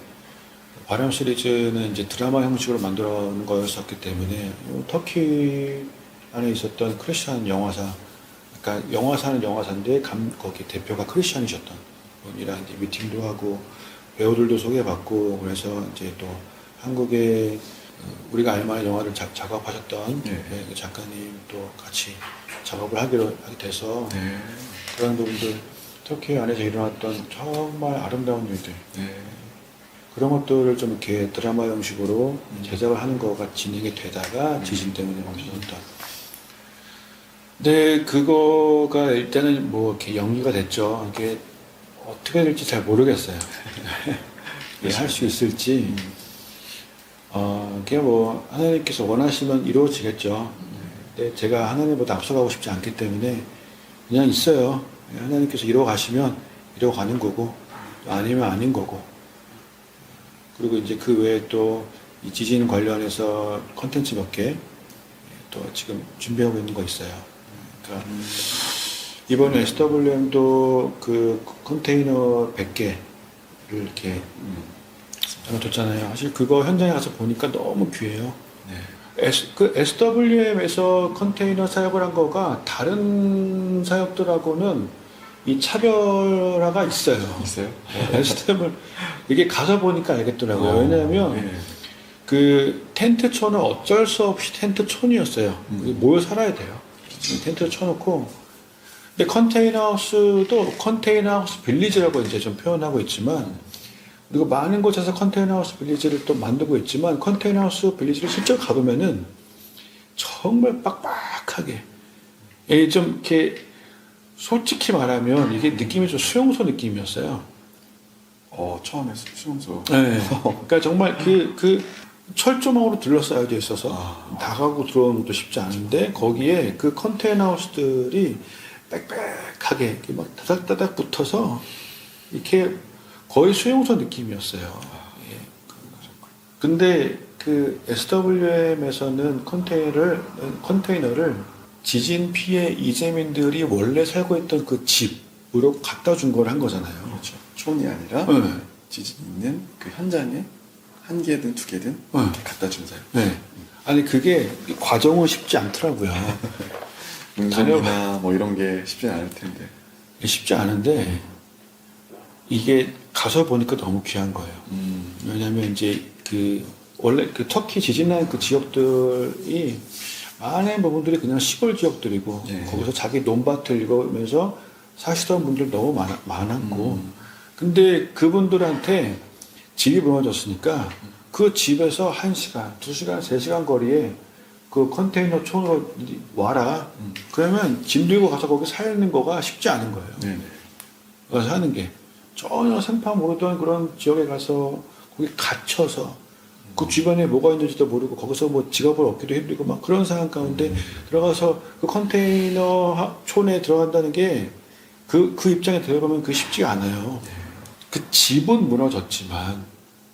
바람 시리즈는 이제 드라마 형식으로 만들어 놓은 거였었기 때문에 터키 안에 있었던 크리스찬 영화사, 그러니까 영화사는 영화사인데 거기 대표가 크리스찬이셨던 분이랑 이제 미팅도 하고 배우들도 소개받고 그래서 이제 또 한국에 우리가 알만한 영화를 작업하셨던 그 작가님 또 같이 작업을 하게 돼서 그런 부분들 터키 안에서 일어났던 정말 아름다운 일들 그런 것들을 좀 이렇게 드라마 형식으로 제작을 하는 거가 진행이 되다가 지진 때문에 멈춰졌다. 근데 그거가 일단은 뭐 이렇게 연기가 됐죠. 이게 어떻게 될지 잘 모르겠어요. 할 수 있을지. 그게 뭐 하나님께서 원하시면 이루어지겠죠. 근데 제가 하나님보다 앞서가고 싶지 않기 때문에 그냥 있어요. 하나님께서 이루어 가시면 이루어 가는 거고 아니면 아닌 거고. 그리고 이제 그 외에 또 이 지진 관련해서 컨텐츠 몇 개 또 지금 준비하고 있는 거 있어요. 그러니까 이번에 SWM도 그 컨테이너 100개를 이렇게 뒀잖아요. 사실 그거 현장에 가서 보니까 너무 귀해요. 그 SWM에서 컨테이너 사역을 한 거가 다른 사역들하고는 이 차별화가 있어요. 있어요? SWM을 이게 가서 보니까 알겠더라고요. 왜냐하면 그 텐트촌은 어쩔 수 없이 텐트촌이었어요. 모여 살아야 돼요. 텐트 쳐놓고 근데 컨테이너하우스도 컨테이너하우스 빌리지라고 이제 좀 표현하고 있지만, 그리고 많은 곳에서 컨테이너하우스 빌리지를 또 만들고 있지만, 컨테이너하우스 빌리지를 실제로 가보면은 정말 빡빡하게, 이게 좀 이렇게 솔직히 말하면 이게 느낌이 좀 수용소 느낌이었어요. 처음에 수용소. 네. 그러니까 정말 그 철조망으로 둘러싸여져 있어서 나가고 들어오는 것도 쉽지 않은데, 거기에 그 컨테이너하우스들이 빽빽하게 이렇게 막 다닥다닥 붙어서 이렇게 거의 수용소 느낌이었어요. 예. 근데 그 SWM에서는 컨테이너를 지진 피해 이재민들이 원래 살고 있던 그 집으로 갖다 준 걸 한 거잖아요. 그렇죠. 촌이 아니라 네. 지진 있는 그 현장에 한 개든 두 개든 네. 갖다 준 사람. 네. 아니 그게 과정은 쉽지 않더라고요. 운송이나 뭐 이런 게 쉽지 않을 텐데. 쉽지 않은데 이게 가서 보니까 너무 귀한 거예요. 왜냐하면 이제 그 원래 그 터키 지진난 그 지역들이 많은 부분들이 그냥 시골 지역들이고, 네. 거기서 자기 논밭을 읽으면서 사시던 분들 너무 많았고, 근데 그분들한테 집이 무너졌으니까 그 집에서 1시간, 2시간, 3시간 거리에 그 컨테이너 촌으로 와라. 그러면 짐 들고 가서 거기 사는 거가 쉽지 않은 거예요. 네네. 가서 사는 게 전혀 생판 모르던 그런 지역에 가서 거기 갇혀서 그 주변에 뭐가 있는지도 모르고 거기서 뭐 지갑을 얻기도 힘들고 막 그런 상황 가운데 들어가서 그 컨테이너 촌에 들어간다는 게 그 입장에 들어가면 그게 쉽지가 않아요. 그 집은 무너졌지만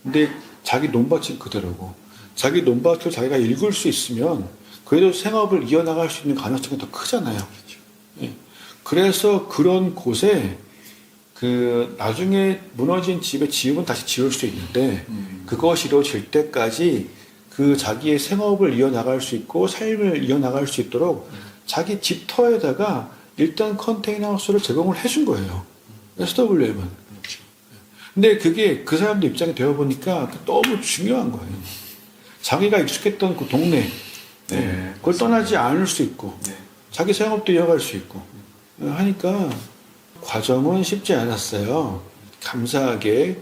근데 자기 논밭은 그대로고, 자기 논밭을 자기가 읽을 수 있으면 그래도 생업을 이어나갈 수 있는 가능성이 더 크잖아요. 예. 그래서 그런 곳에 그 나중에 무너진 집에 집은 다시 지을 수 있는데 그것이 이루어질 때까지 그 자기의 생업을 이어나갈 수 있고 삶을 이어나갈 수 있도록 자기 집터에다가 일단 컨테이너하우스를 제공을 해준 거예요. SWM은. 근데 그게 그 사람들 입장에 되어보니까 너무 중요한 거예요. 자기가 익숙했던 그 동네, 네, 그걸 떠나지 않을 수 있고, 네. 자기 생업도 이어갈 수 있고 하니까 과정은 쉽지 않았어요. 감사하게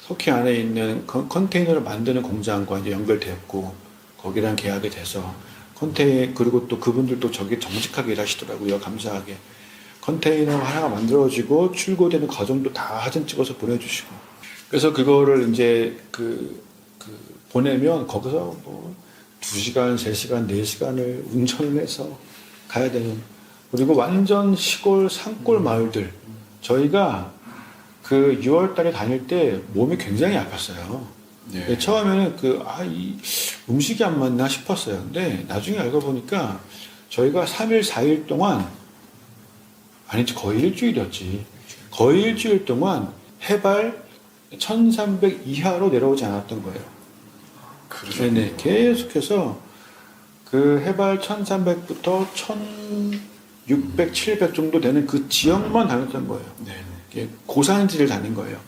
터키 안에 있는 컨테이너를 만드는 공장과 이제 연결되었고, 거기랑 계약이 돼서 그리고 또 그분들도 저기 정직하게 일하시더라고요. 감사하게. 컨테이너 하나가 만들어지고 출고되는 과정도 다 사진 찍어서 보내주시고. 그래서 그거를 이제 보내면 거기서 뭐 2시간, 3시간, 4시간을 운전을 해서 가야 되는, 그리고 완전 시골 산골 마을들. 저희가 그 6월 달에 다닐 때 몸이 굉장히 아팠어요. 네. 처음에는 이 음식이 안 맞나 싶었어요. 근데 나중에 알고 보니까 저희가 3일, 4일 동안, 아니지, 거의 일주일이었지. 거의 일주일 동안 해발 1300 이하로 내려오지 않았던 거예요. 그러죠. 네네. 계속해서 그 해발 1300부터 1600, 700 정도 되는 그 지역만 다녔던 거예요. 네네. 고산지를 다닌 거예요.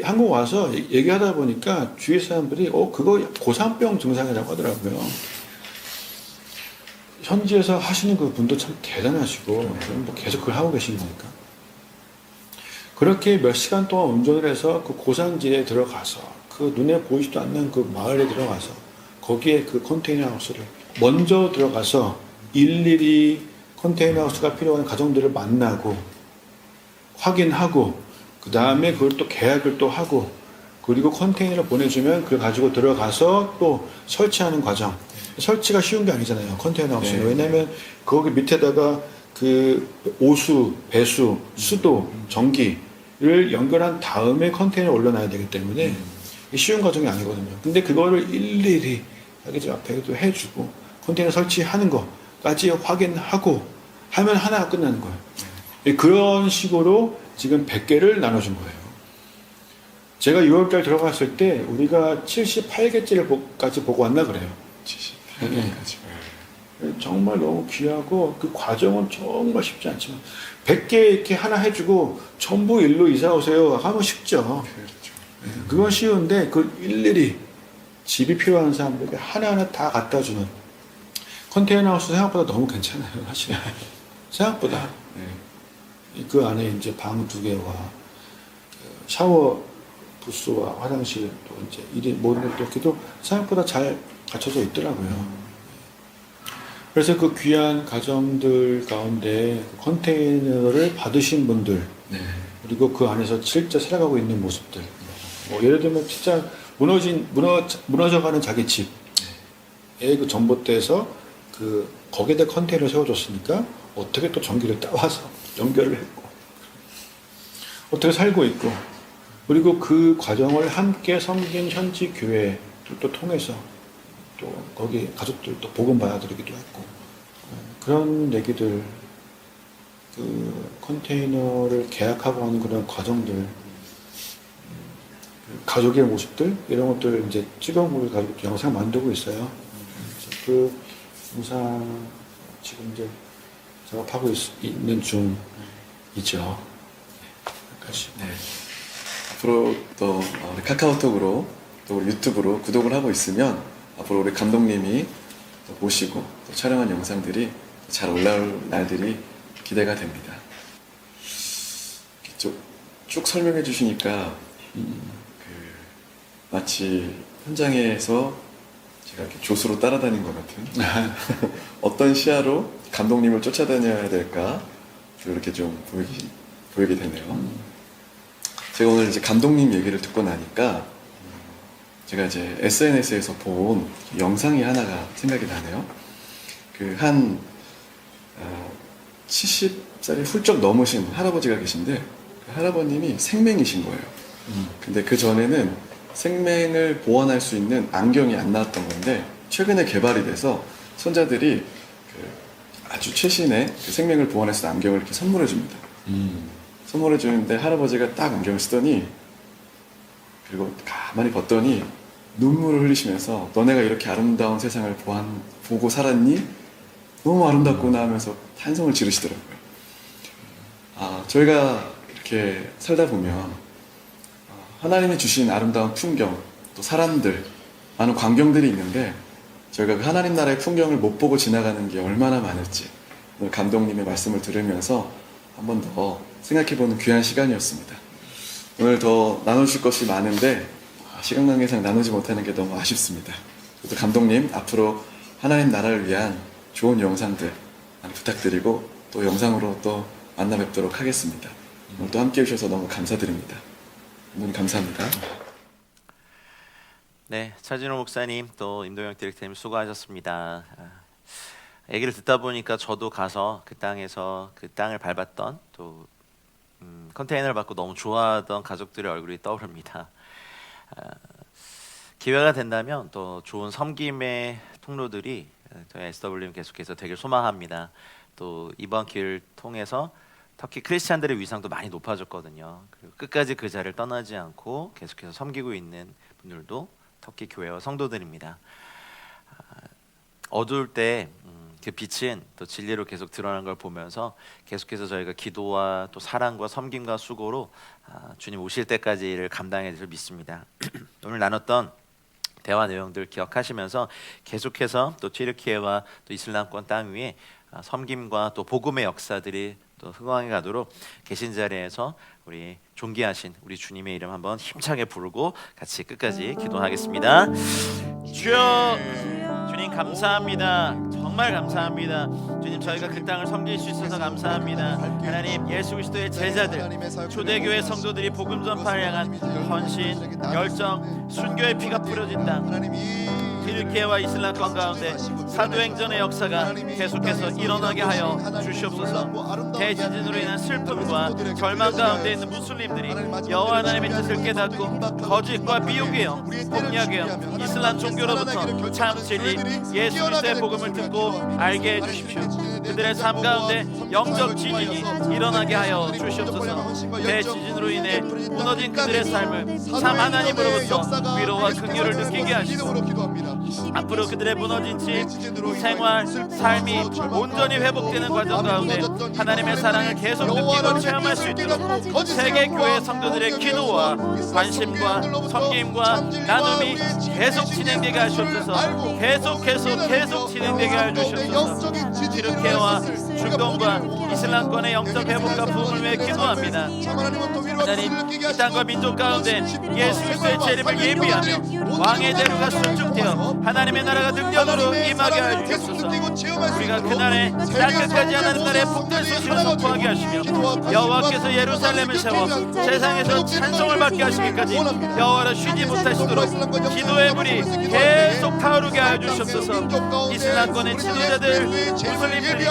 한국 와서 얘기하다 보니까 주위 사람들이 그거 고산병 증상이라고 하더라고요. 현지에서 하시는 그 분도 참 대단하시고 뭐 계속 그걸 하고 계신 거니까. 그렇게 몇 시간 동안 운전을 해서 그 고산지에 들어가서 그 눈에 보이지도 않는 그 마을에 들어가서 거기에 그 컨테이너 하우스를 먼저 들어가서 일일이 컨테이너 하우스가 필요한 가정들을 만나고 확인하고, 그 다음에 그걸 또 계약을 또 하고, 그리고 컨테이너를 보내주면 그걸 가지고 들어가서 또 설치하는 과정. 설치가 쉬운 게 아니잖아요, 컨테이너 하우스는. 네. 왜냐하면 거기 밑에다가 그 오수, 배수, 수도, 전기를 연결한 다음에 컨테이너를 올려놔야 되기 때문에 쉬운 과정이 아니거든요. 근데 그거를 일일이 자기 집 앞에도 해주고 컨테이너 설치하는 거까지 확인하고 하면 하나가 끝나는 거예요. 그런 식으로 지금 100개를 나눠준 거예요. 제가 6월달 들어갔을 때 우리가 78개째까지 보고 왔나 그래요. 78개까지. 정말 너무 귀하고 그 과정은 정말 쉽지 않지만 100개 이렇게 하나 해주고 전부 일로 이사 오세요 하면 쉽죠. 그렇죠. 그건 쉬운데 그 일일이 집이 필요한 사람들에게 하나하나 다 갖다 주는 컨테이너 하우스 생각보다 너무 괜찮아요, 사실. 생각보다. 네. 그 안에 이제 방 2개와 그 샤워 부스와 화장실 또 이제 일이 모든 것도 이렇게도 생각보다 잘 갖춰져 있더라고요. 그래서 그 귀한 가정들 가운데 그 컨테이너를 받으신 분들 네. 그리고 그 안에서 실제 살아가고 있는 모습들 뭐 예를 들면 진짜 무너져가는 자기 집에 그 전봇대에서 그 거기에다 컨테이너를 세워줬으니까 어떻게 또 전기를 따와서 연결을 했고 어떻게 살고 있고 그리고 그 과정을 함께 섬긴 현지 교회들도 통해서 또 거기 가족들도 복음 받아들이기도 했고 그런 얘기들 그 컨테이너를 계약하고 하는 그런 과정들 가족의 모습들 이런 것들 이제 찍어볼 가지고 영상 만들고 있어요. 그 영상 지금 이제 작업하고 있는 중이죠. 네. 앞으로 또 우리 카카오톡으로 또 우리 유튜브로 구독을 하고 있으면 앞으로 우리 감독님이 또 모시고 또 촬영한 영상들이 잘 올라올 날들이 기대가 됩니다. 쭉 설명해 주시니까 마치 현장에서 제가 이렇게 조수로 따라다닌 것 같은 어떤 시야로 감독님을 쫓아다녀야 될까 이렇게 좀 보이게 되네요. 제가 오늘 이제 감독님 얘기를 듣고 나니까 제가 이제 SNS에서 본 영상이 하나가 생각이 나네요. 그 한 70살이 훌쩍 넘으신 할아버지가 계신데 그 할아버님이 생맹이신 거예요. 근데 그 전에는 생맹을 보완할 수 있는 안경이 안 나왔던 건데 최근에 개발이 돼서 손자들이 그 아주 최신의 그 생맹을 보완해서 안경을 이렇게 선물해 줍니다. 선물해 주는데 할아버지가 딱 안경을 쓰더니 그리고 가만히 봤더니 눈물을 흘리시면서 너네가 이렇게 아름다운 세상을 보고 살았니? 너무 아름답구나 하면서 탄성을 지르시더라고요. 저희가 이렇게 살다 보면 하나님이 주신 아름다운 풍경, 또 사람들, 많은 광경들이 있는데 저희가 그 하나님 나라의 풍경을 못 보고 지나가는 게 얼마나 많을지 오늘 감독님의 말씀을 들으면서 한 번 더 생각해보는 귀한 시간이었습니다. 오늘 더 나눠줄 것이 많은데 시간 관계상 나누지 못하는 게 너무 아쉽습니다. 그래도 감독님 앞으로 하나님 나라를 위한 좋은 영상들 많이 부탁드리고 또 영상으로 또 만나 뵙도록 하겠습니다. 오늘 또 함께 해주셔서 너무 감사드립니다. 감독님 감사합니다. 네, 차진호 목사님 또 임동영 디렉터님 수고하셨습니다. 얘기를 듣다 보니까 저도 가서 그 땅에서 그 땅을 밟았던 또 컨테이너를 받고 너무 좋아하던 가족들의 얼굴이 떠오릅니다. 기회가 된다면 또 좋은 섬김의 통로들이 저희 SWM 계속해서 되길 소망합니다. 또 이번 기회를 통해서 터키 크리스찬들의 위상도 많이 높아졌거든요. 그리고 끝까지 그 자리를 떠나지 않고 계속해서 섬기고 있는 분들도 터키 교회와 성도들입니다. 어두울 때 그 빛은 또 진리로 계속 드러나는 걸 보면서 계속해서 저희가 기도와 또 사랑과 섬김과 수고로 주님 오실 때까지를 감당해 줄 믿습니다. 오늘 나눴던 대화 내용들 기억하시면서 계속해서 또 튀르키예와 또 이슬람권 땅 위에 섬김과 또 복음의 역사들이 또 흥황해 가도록 계신 자리에서 우리 존귀하신 우리 주님의 이름 한번 힘차게 부르고 같이 끝까지 기도하겠습니다. 주여, 주님 감사합니다. 정말 감사합니다. 주님 저희가 그 땅을 섬길 수 있어서 감사합니다. 하나님 예수 그리스도의 제자들 초대교회 성도들이 복음 전파를 향한 헌신, 열정, 순교의 피가 뿌려진 땅 튀르키예와 이슬람권 가운데 사도행전의 역사가 계속해서 일어나게 하여 주시옵소서. 대지진으로 인한 슬픔과 절망 가운데 있는 무슬림들이 여호와 하나님의 뜻을 깨닫고 거짓과 미혹의 영, 폭력의 영, 이슬람 종교로부터 참 진리 예수 그리스도의 복음을 듣고 알게 해주십시오. 그들의 삶 가운데 영적 지진이 일어나게 하여 주시옵소서. 대지진으로 인해 무너진 그들의 삶을 참 하나님으로부터 위로와 긍휼을 느끼게 하시고 앞으로 그들의 무너진 집, 생활, 삶이 온전히 회복되는 과정 가운데 하나님의 사랑을 계속 느끼고 체험할 수 있도록 세계 교회 성도들의 기도와 관심과 섬김과 나눔이 계속 진행되게 하시옵소서. 계속 진행되게 하여 주시옵소서. 튀르키예와 중동과 이슬람권의 영적 회복과 부흥을 위해 기도합니다. 하나님, 이 땅과 민족 가운데 예수 그리스도의 재림을 예비하며 왕의 대로가 순축되어 하나님의 나라가 능력으로 임하게 하여 주옵소서. 우리가 그날에 땅끝까지 하나님 나라의 복된 소식을 선포하게 하시며 여호와께서 예루살렘을 세워 세상에서 찬송을 받게 하시기까지 여호와를 쉬지 못하시도록 기도의 불이 계속 타오르게 하여 주시옵소서. 이슬람권의 지도자들, 무슬림들이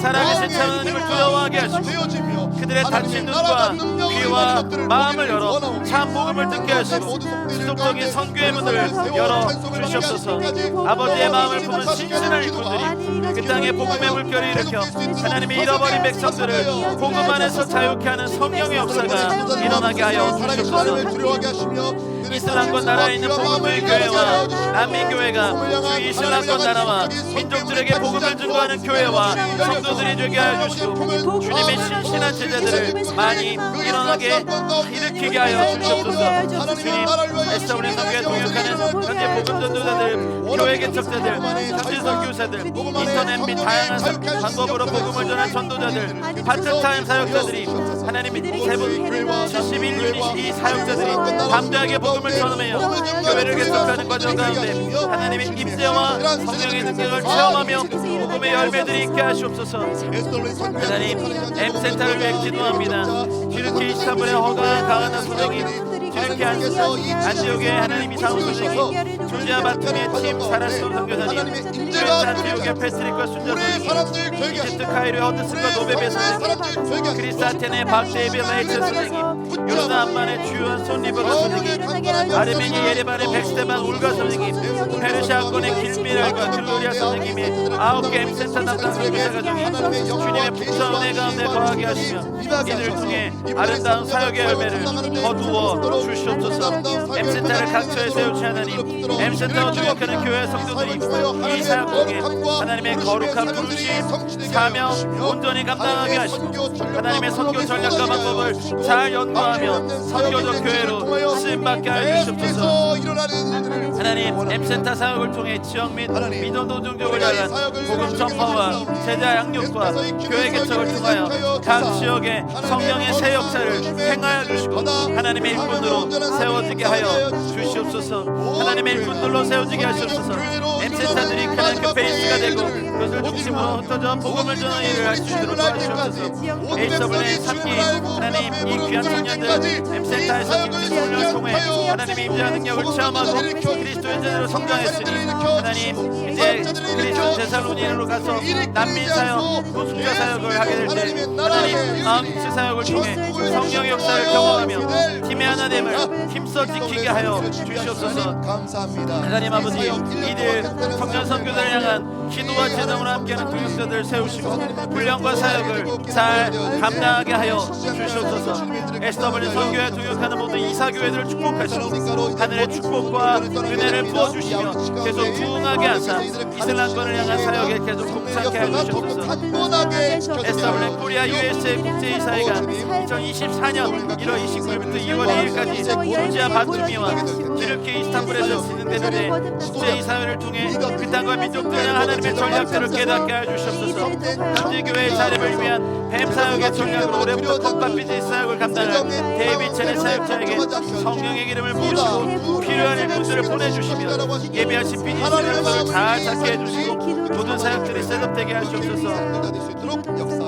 살아계신 하나님을 두려워하게 하시고 그들의 닫힌 눈과 귀와 마음을 열어 참 복음을 듣게 하시고 지속적인 선교의 문을 열어 주시옵소서. 아버지의 마음을 품은 신실한 일꾼들이 그 땅에 복음의 물결을 일으켜 하나님의 잃어버린 백성들을 복음 안에서 자유케 하는 성령의 역사가 일어나게 하여 주시옵소서. 이슬람권 나라에 있는 복음의 교회와 난민교회가 주 이슬람권 나라와 민족들에게 복음을 증거하는 교회와 성도들이 되게 하여 주시고 주님의 신실한 제자들을 많이 일어나게 일으키게 하여 주시옵소서. 주님, SW 선교에 동역하는 현재 복음 전도자들, 교회 개척자들, 현지 선교사들, 인터넷 및 다양한 방법으로 복음을 전한 전도자들, 파트타임 사역자들이 하나님의 세분 71유닛 이 사역자들이 담대하게 복음을 전하며 교회를 개척하는 과정 가운데 하나님의 임재와 성령의 능력을 체험하며 복음의 열매들이 있게 하시옵소서. 하나님, M센터를 위해 기도합니다. 튀르키 이스탄불의 허가한 강한 소정이 튀르키 안티옥의 하나님이 사온 소정이 조지아 바툼의 팀 사라스톤 선교사님, 튀르키 안티옥의 패트릭과 순자 선생님, 이집트 카이로의 허드슨과 노베베 선생님, 그리스 아테네의 박데이비 레이첼 선생님, 요르단 암만의 주요한 손리버가 선생님, 아르메니아 예레반의 백스테반 울가 선생님, 페르시아권의 길미랄과 글로리아 선생님이 9개 M센터 담당 선교사가 중에 주님의 풍성한 은혜 가운데 거하게 하시며 이들을 통해 아름다운 사역의 열매를 거두어 주시옵소서. M센터를 각처에 세우시 하나님, M센터로 주목하는 교회 성도들이 이 사역 중에 하나님의 거룩한 부르심, 사명 온전히 감당하게 하시고 하나님의 선교 전략과 방법을 잘 연구하며 선교적 교회로 쓰임받게 하여 주시옵소서. 하나님, M센터 사역을 통해 지역 및 미전 노동족을 향한 복음 전파와 제자 양육과 교회 개척을 통하여 각 지역의 성령의 새 역사를 행하여 주시고 하나님의 일꾼으로 세워지게 하여 주시옵소서. 하나님의 일꾼들로 세워지게 하시옵소서. M센터들이 크나큰 베이스가 되고 그것을 중심으로 흩어져 복음을 전하는 일을 할 수 있도록 도와주시옵소서. HW의 3기 하나님, 이 귀한 청년들 M센터에서 김치훈련을 통해 하나님의 임재와 능력을 체험하고 그리스도의 제자로 성장했으니 하나님, 이제 그리스도 데살로니가로 가서 난민 사역, 노숙자 사역을 하게 될 때 하나님 마음치 사역을 통해 성령의 역사를 경험하며 팀의 하나됨을 힘써 지키게 하여 주시옵소서. 하나님 아버지, 이들 청년 선교사를 향한 기도와 제정으로 함께하는 동역자들을 세우시고 훈련과 사역을 잘 감당하게 하여 주시옵소서. SW 선교에 동역하는 모든 이사교회들을 축복하시고 하늘의 축복과 은혜를 부어주시며 계속 부흥하게 하사 이슬람권을 향한 사역에 계속 공창케 해주시옵소서. SW 코리아 USA 국제이사회가 2024년 1월 29일부터 2월 2일까지 조지아 바투미와 튀르키 이스탄불에서 진행되는데 국제이사회를 통해 그 땅과 민족들을 향한 하나님의 전략들을 깨닫게 해주시옵소서. 현지 교회의 자립을 위한 뱀 사역의 전략으로 올해부터 컵밥 비즈니스 사역을 감당할 데이빗 첸의 사역자에게 성령의 기름을 부으시고 필요한 일꾼들을 보내주시며 예비하신 비즈니스를 잘 찾게 해주시고 모든 사역들이 셋업되게 하시옵소서.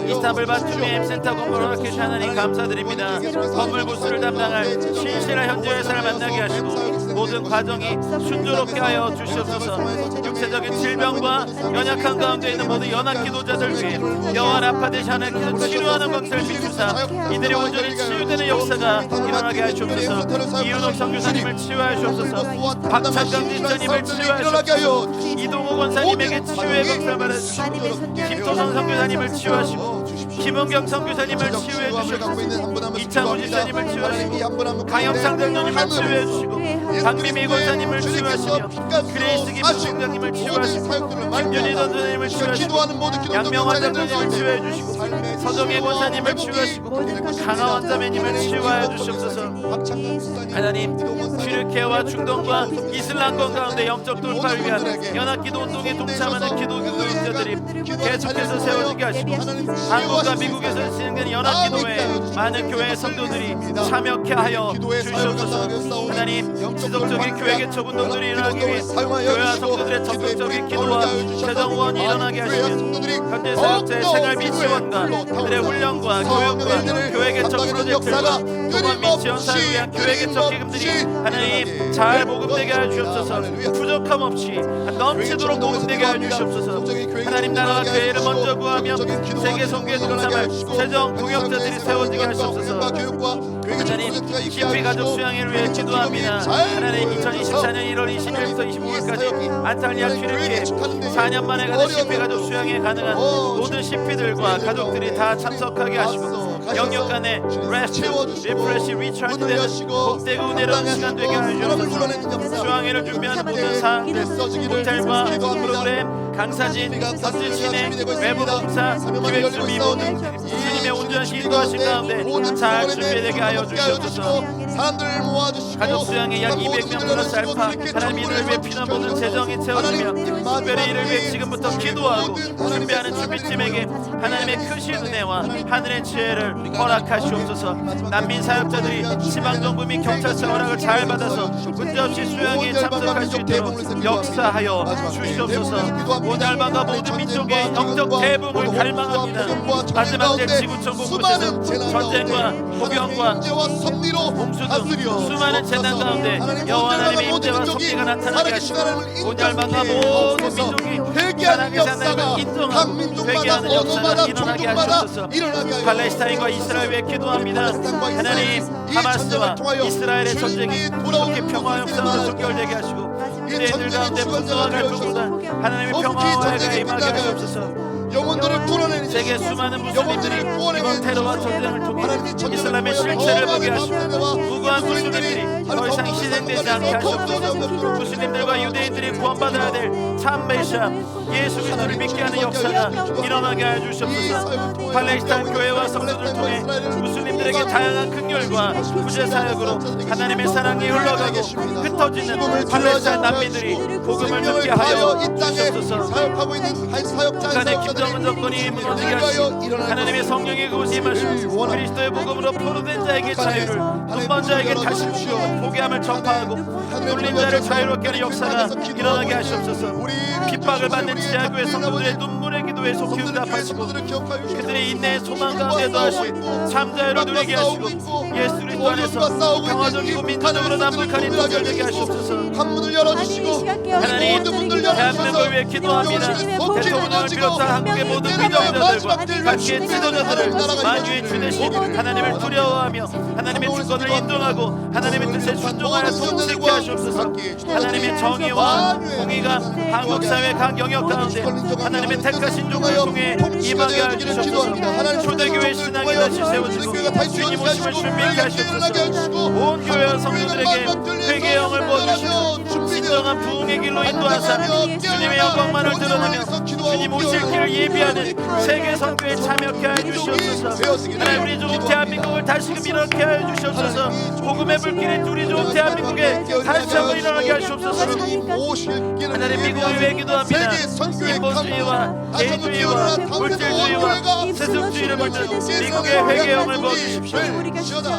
이스탄불 바투미 M센터 건물을 허락해 하나님 감사드립니다. 건물 부수를 담당할 신실한 현지 회사를 만나게 하시고 모든 과정이 순조롭게 하여 주시옵소서. 육체적인 질병과 연약한 가운데 있는 모든 연합 기도자들 위해 영원 아파 되시 하나님께서 치료하는 것을 비추사 이들이 온전히 치유되는 역사가 일어나게 하시옵소서. 이윤옥 선교사님을 치유하시옵소서. 박찬강 지사님을 치유하시옵소서. 이동호 권사님에게 치유의 역사를 받아주시고 김도선 선교사님을 치유하시고 김은경 선교사님을 치유해 주시옵소서. 이창호 지사님을 치유하시고 강영상 장로님을 치유해 주시고 박미미 권사님을 치유하시며 그레이스 김 총장님을 치유하시고 김준희 전도사님을 치유하시고 양명환 장로님을 치유해 주시고 서정의 권사님을 치유하시고 강한 원자매님을 치유하여 주시옵소서. 하나님, 튀르키예와 중동과 이슬람권 가운데 영적 돌파를 위한 연합기도 운동에 동참하는 기도교육자들이 계속해서 세워지게 하시고 한국과 미국에서 진행되는 연합기도회에 많은 교회 성도들이 참여케 하여 주시옵소서. 하나님, 지속적인 교회 개척 운동들이 일어나기 위해 교회와 성도들의 적극적인 기도와 재정 후원이 일어나게 하시며 현재 사역자의 생활 및 지원과 그들의 훈련과 교육과 교회 개척 프로젝트들과 동원 및 지원 사역을 위한 교회 개척 기금들이 하나님 잘 보급되게 하여 주옵소서. 부족함 없이 넘치도록 보급되게 하여 주시옵소서. 하나님, 나라와 교회를 먼저 구하며 세계 선교에 동참할 세정 동역자들이 세워지게 하시옵소서. 하나님, 깊이 가족 수양회를 위해 기도합니다. 하나님, 2024년 1월 20일부터 25일까지 안탈리아 튀르키예 4년 만에 가는 CP 가족 수양회 가능한 모든 CP들과 가족들이 다 참석하게 하시고 영역 간의 레스트, 리프레시, 리차지 되는 복되고 은혜로운 시간 되게 하여 주옵소서. 수양회를 준비하는 모든 사항들, 호텔과 프로그램, 강사진, 현지 진행, 외부 봉사, 기획 준비 모든 주님의 온전히 인도하신 가운데 잘 준비되게 하여 주시옵소서. 가족 수양에 약 200명 플러스 알파 하나님 이를 위해 피난 모든 재정이 채워지며 특별히 이를 위해 지금부터 기도하고 준비하는 준비팀에게 하나님의 크신 은혜와 하늘의 지혜를 허락하시옵소서. 난민 사역자들이 지방정부 및 경찰서 허락을 잘 받아서 문제없이 수양에 참석할 수 있도록 역사하여 주시옵소서. 온 알바가 모든 민족의 영적 대붕을 갈망합니다. 마지막 때 지구촌 곳곳에서 전쟁과 폭염과 홍수 등 수많은 재난 가운데 여호와 하나님의 임재와 섭리가 나타나게 하시고 온 열방과 모든 민족이 하나님의 하나님을 인정하고 회개하는 역사가 일어나게 하시옵소서. 팔레스타인과 이스라엘에 기도합니다. 하나님, 하마스와 이스라엘의 전쟁이 이렇게 평화 역사로 종결되게 하시고 유대인들 가운데 분노와 갈등보다 하나님의 평화와 해가 임하게 하시옵소서. 영혼들을 풀어내는 세계 수많은 무슬림들이 이번 테러와 전쟁을 통해 이슬람의 실체를 보게 하시고 무고한 무슬림들이 더 이상 희생되지 않게 하시옵소서. 무슬림들과 유대인들이 구원받아야 될 참 메시아 예수 그리스도를 믿게 하는 역사가 일어나게 하여 주시옵소서. 팔레스타인 교회와 성도들을 통해 무슬림들에게 다양한 긍휼과 구제 사역으로 하나님의 사랑이 흘러가고 흩어지는 팔레스타인 난민들이 복음을 듣게 하여 주시옵소서. 북한의 김정은 정권이 무너지게 하시고 하나님의 성령의 그곳이 임하시고 그리스도의 복음으로 포로된 자에게 자유를, 눈먼 자에게 다시 주시고 포기함을 전파하고 눌린 자를 자유롭게 하는 역사가 일어나게 하시옵소서. 핍박을 받는 지하교회 성도들의 눈물의 기도에 속히 응답하시고 그들의 인내의 소망 가운데도 하시고 참자유를 누리게 하시고 예수 그리스도 안에서 평화적이고 민주적으로 남북한이 통일되게 하시옵소서. 한문을 열어주시고 하나님, 대한민국을 위해 기도합니다. 대통령을 비롯한 한국의 모든 위정자들과 각계의 지도자들을 만유의 주 대신 하나님을 두려워하며 하나님의 주권을 인정하고 하나님의 뜻에 순종하여 통치케 하시옵소서. 하나님의 정의와 공의가 한국 사회 각 영역 가운데 하나님의 택하신 종을 통해 임하게 하여 주시옵소서. 초대교회 신앙이 다시 세워지고 주님 오심을 준비케 하시옵소서. 온 교회와 성도들에게 회개의 영을 부어주시고 진정한 부흥의 길로 인도하사 주님의 영광만을 드러내며 주님 오실 길을 예비하는 세계 선교에 참여케 하여 주시옵소서. 하나님, 우리 좋은 대한민국을 다시금 일어나게 하여 주시옵소서. 복음의 불길이 우리 좋은 대한민국에 다시 한번 일어나게 하시옵소서. 하나님, 미국을 위해 기도합니다. 인본주의와 개인주의와 물질주의와 세습주의를 물든 미국의 회개의 영을 부어주십시오.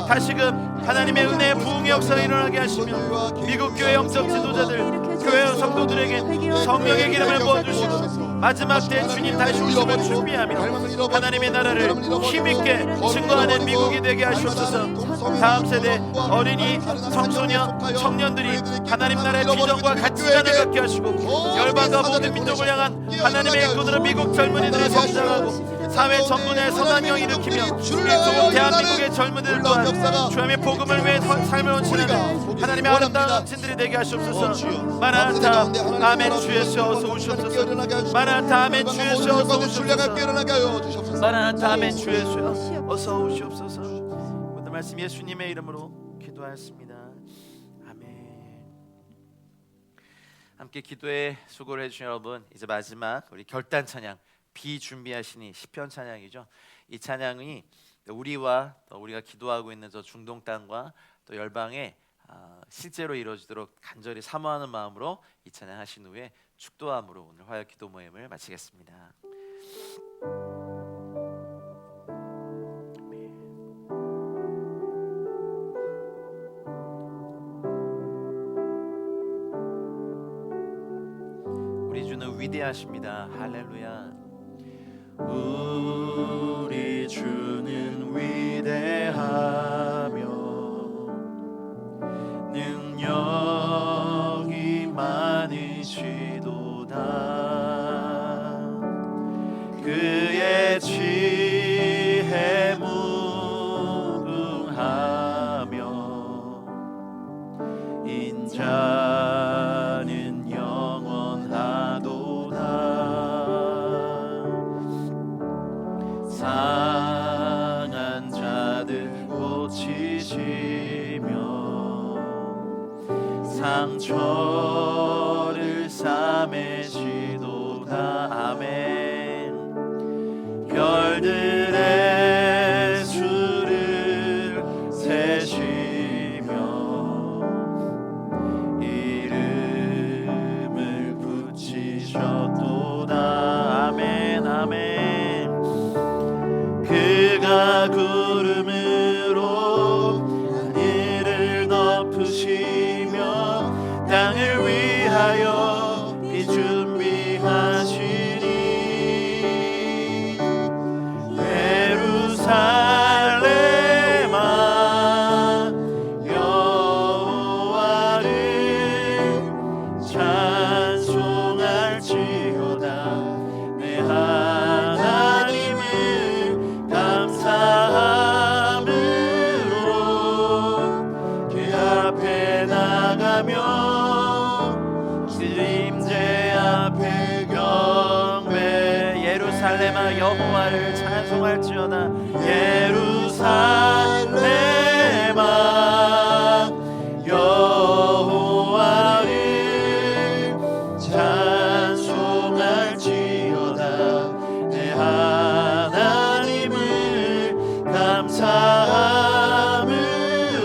다시금 하나님의 은혜의 부흥의 역사가 일어나게 하시며 미국 교회 영적 지도자들, 교회 성도들에게 성령의 기름을 부어주시고 마지막 때 주님 다시 오심을 준비하며 하나님의 나라를 힘있게 증거하는 미국이 되게 하시옵소서. 다음 세대 어린이, 청소년, 청년들이 하나님 나라의 비전과 가치관을 갖게 하시고 열방과 모든 민족을 향한 하나님의 이끌어내는 미국 젊은이들이 성장하고 사회 전문의 선한영 일으키며 우리 좋은 대한민국의 젊은이들 또한 주님의 복음을 위해 삶을 헌신하는 하나님의 아름다운 헌신들이 되게 하시옵소서. 마라나타 아멘. 주 예수 어서 오시옵소서. 마라나타 아멘. 주 예수 어서 오시옵소서. 마라나타 아멘. 주 예수 어서 오시옵소서. 오늘 말씀 예수님의 이름으로 기도하였습니다. 아멘. 함께 기도에 수고를 해주신 여러분, 이제 마지막 우리 결단 찬양 비준비하시니 시편 찬양이죠. 이 찬양이 우리와 또 우리가 기도하고 있는 저 중동 땅과 또 열방에 실제로 이루어지도록 간절히 사모하는 마음으로 이 찬양 하신 후에 축도함으로 오늘 화요 기도 모임을 마치겠습니다. 우리 주는 위대하십니다. 할렐루야. 우리 주는 위대하며 능력이 많으시도다. 그의 지혜 무궁하며 인자는 영원하도다. 상한 자들 고치시며 상처를 싸매시도다. 아멘. 별들의 수를 세시며 이름을 붙이셨도다. 아멘. 아멘. 그가 구름으로 하늘을 덮으시며 땅을 위하여 비 준비하시니 예루살렘아 여호와를 찬송할지어다. 내 하나님을 감사함으로 그 앞에 나가며 그 임재 앞에 경배. 예루살렘아 여호와를 찬송할지어다. 예루살렘아 여호와를 찬송할지어다. 내 하나님을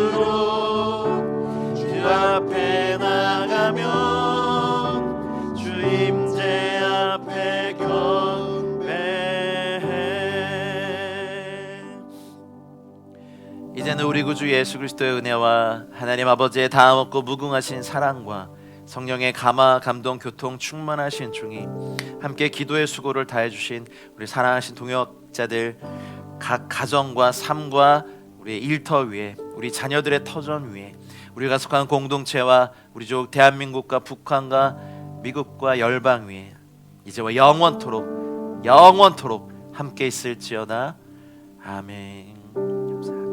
감사함으로 주 앞에 나가면 주 임재 앞에 경배해. 이제는 우리 구주 예수 그리스도의 은혜와 하나님 아버지의 다함없고 무궁하신 사랑과 성령의 감화 감동 교통 충만하신 중이 함께 기도의 수고를 다해주신 우리 사랑하신 동역자들 각 가정과 삶과 우리의 일터 위에 우리 자녀들의 터전 위에 우리가 속한 공동체와 우리 족 대한민국과 북한과 미국과 열방 위에 이제와 영원토록 함께 있을지어다. 아멘. 감사합니다.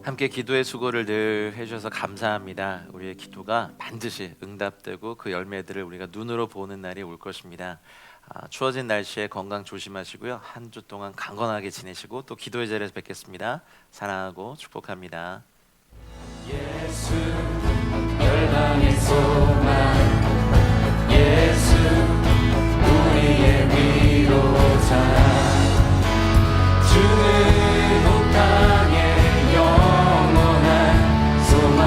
함께 기도의 수고를 늘 해주셔서 감사합니다. 우리의 기도가 반드시 응답되고 그 열매들을 우리가 눈으로 보는 날이 올 것입니다. 추워진 날씨에 건강 조심하시고요. 한 주 동안 강건하게 지내시고 또 기도의 자리에서 뵙겠습니다. 사랑하고 축복합니다. 예수 열방의 소망 예수 우리의 위로자 주는 온 땅에 영원한 소망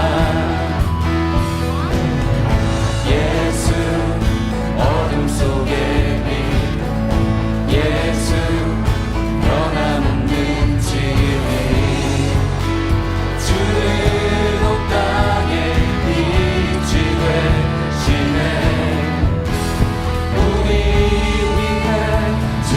예수 어둠 속의 빛 예수 변함없는 진리 주는 온 땅에 빛이 되시네 우리 위해 주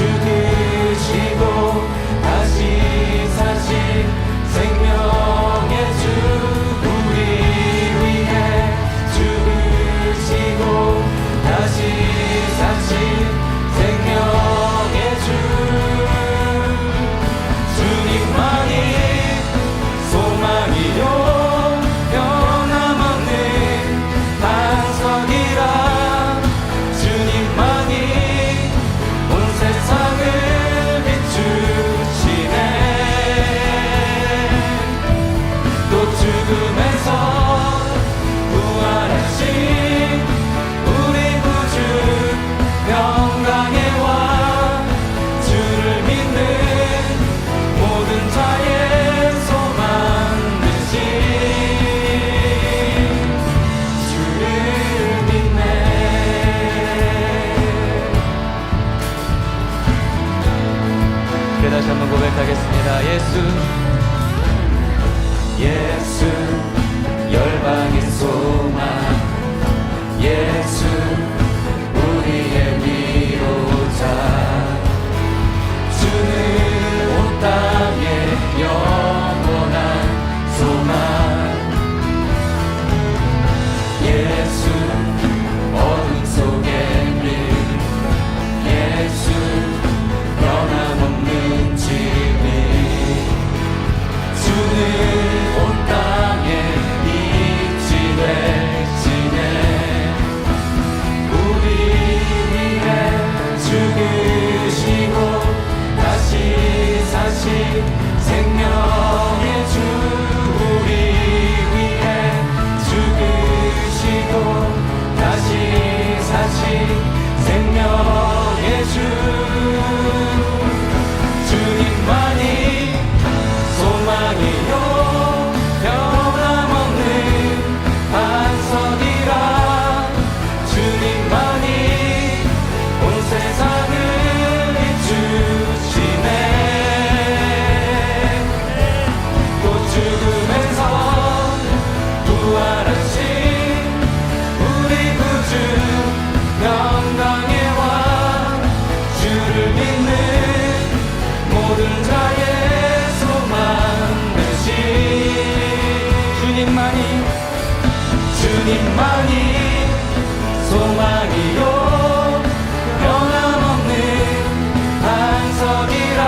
함께 다시 한번 고백하겠습니다. 예수 열방의 소망, 예수 우리의 위로자, 주는 온 땅의 영원한 소망, 예수 어둠 속에 빛, 예수 변함없는 진리, 주는 온 땅에 빛이 되시네. 우리 위해 죽으시고 다시 사신 생명의 주, 우리 위해 죽으시고 다시 사신 생명의 주, 주님만이 소망이요 변함없는 반석이라, 주님만이 온 세상을 비추시네. 또 죽음에서 부활하신 우리 구주 영광의 왕, 주를 믿는 모든 자의 소망 되신 주님만이 소망이요 변함없는 반석이라,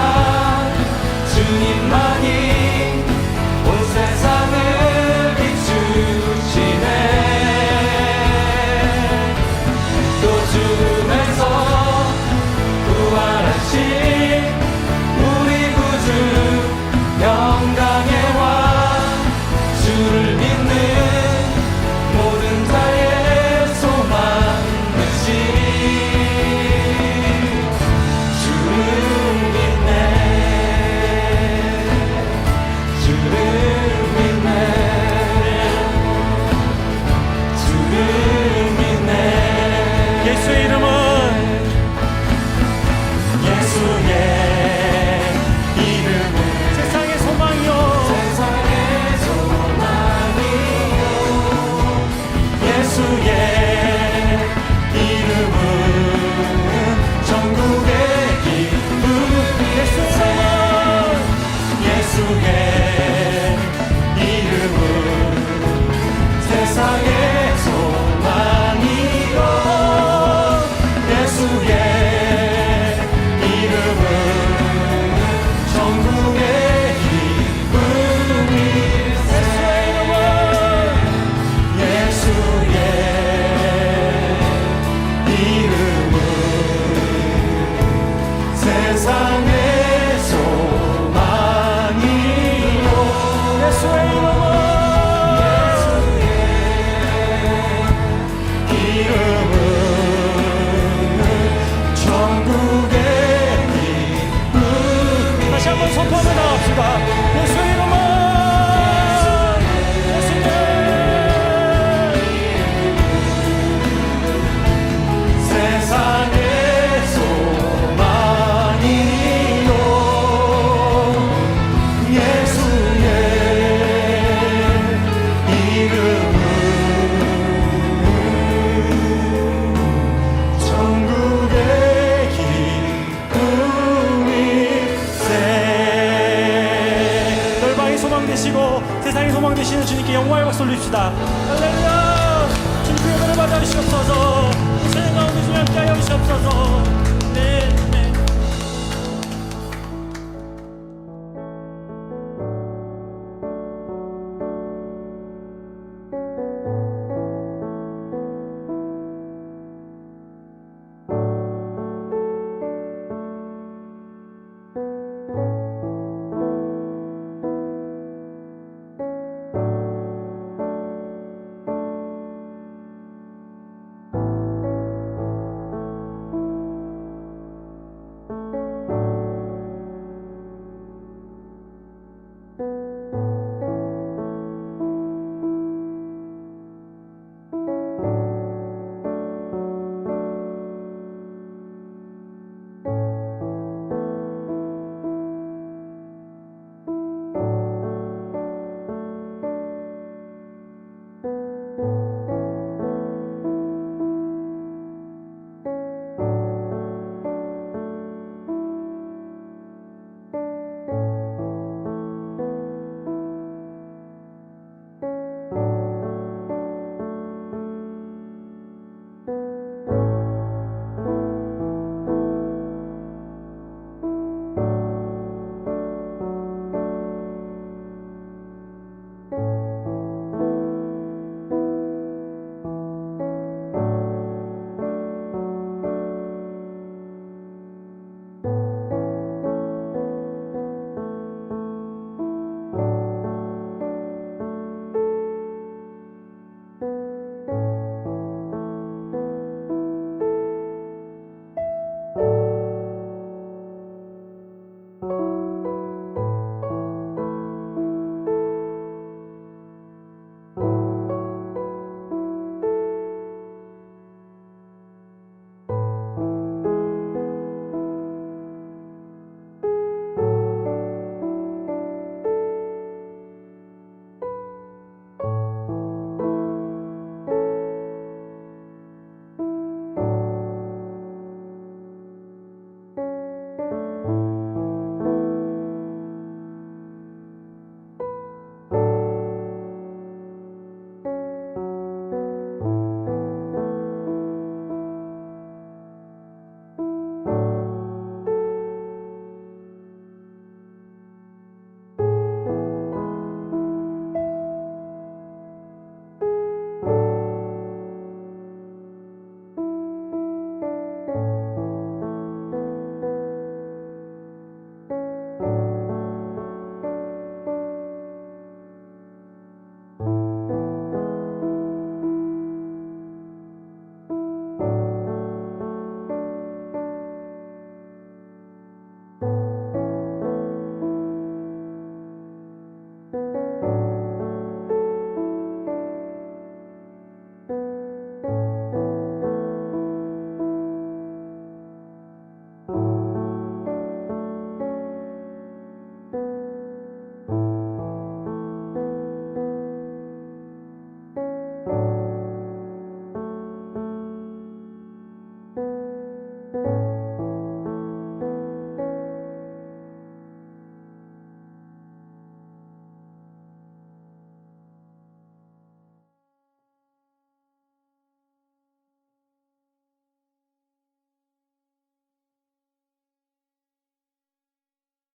주님만이 온 세상을 비추시네. 또 죽음에서 부활하신 우리 구주 영광의 왕, 주를 믿는 모든 자의 소망 되신 주를 믿네, 주를 믿네, 주를 믿네. 예수의 이름은 예수의 이름은 세상의 소망이요, 세상의 소망이요, 예수의 이름은 전국의 기쁨, 예수의 이름은 세상의 소망이요, 예수의 이름은 전국의 기쁨이, 예수의 이름은 세상의 소망이요, 예수의 이름은 전국의 기쁨이. 다시 한번 선포하며 나갑시다. 예수의 이름은 세상의 소망이요, 예수의 이름은 전국의 기쁨일세. 열방의 소망 되시고 세상의 소망 되시는 주님께 영광의 박수 올립시다. 할렐루야. 주님 그 은혜를 받아 주시옵소서. 세상 가운데 주님 함께 하여 주시옵소서. 네.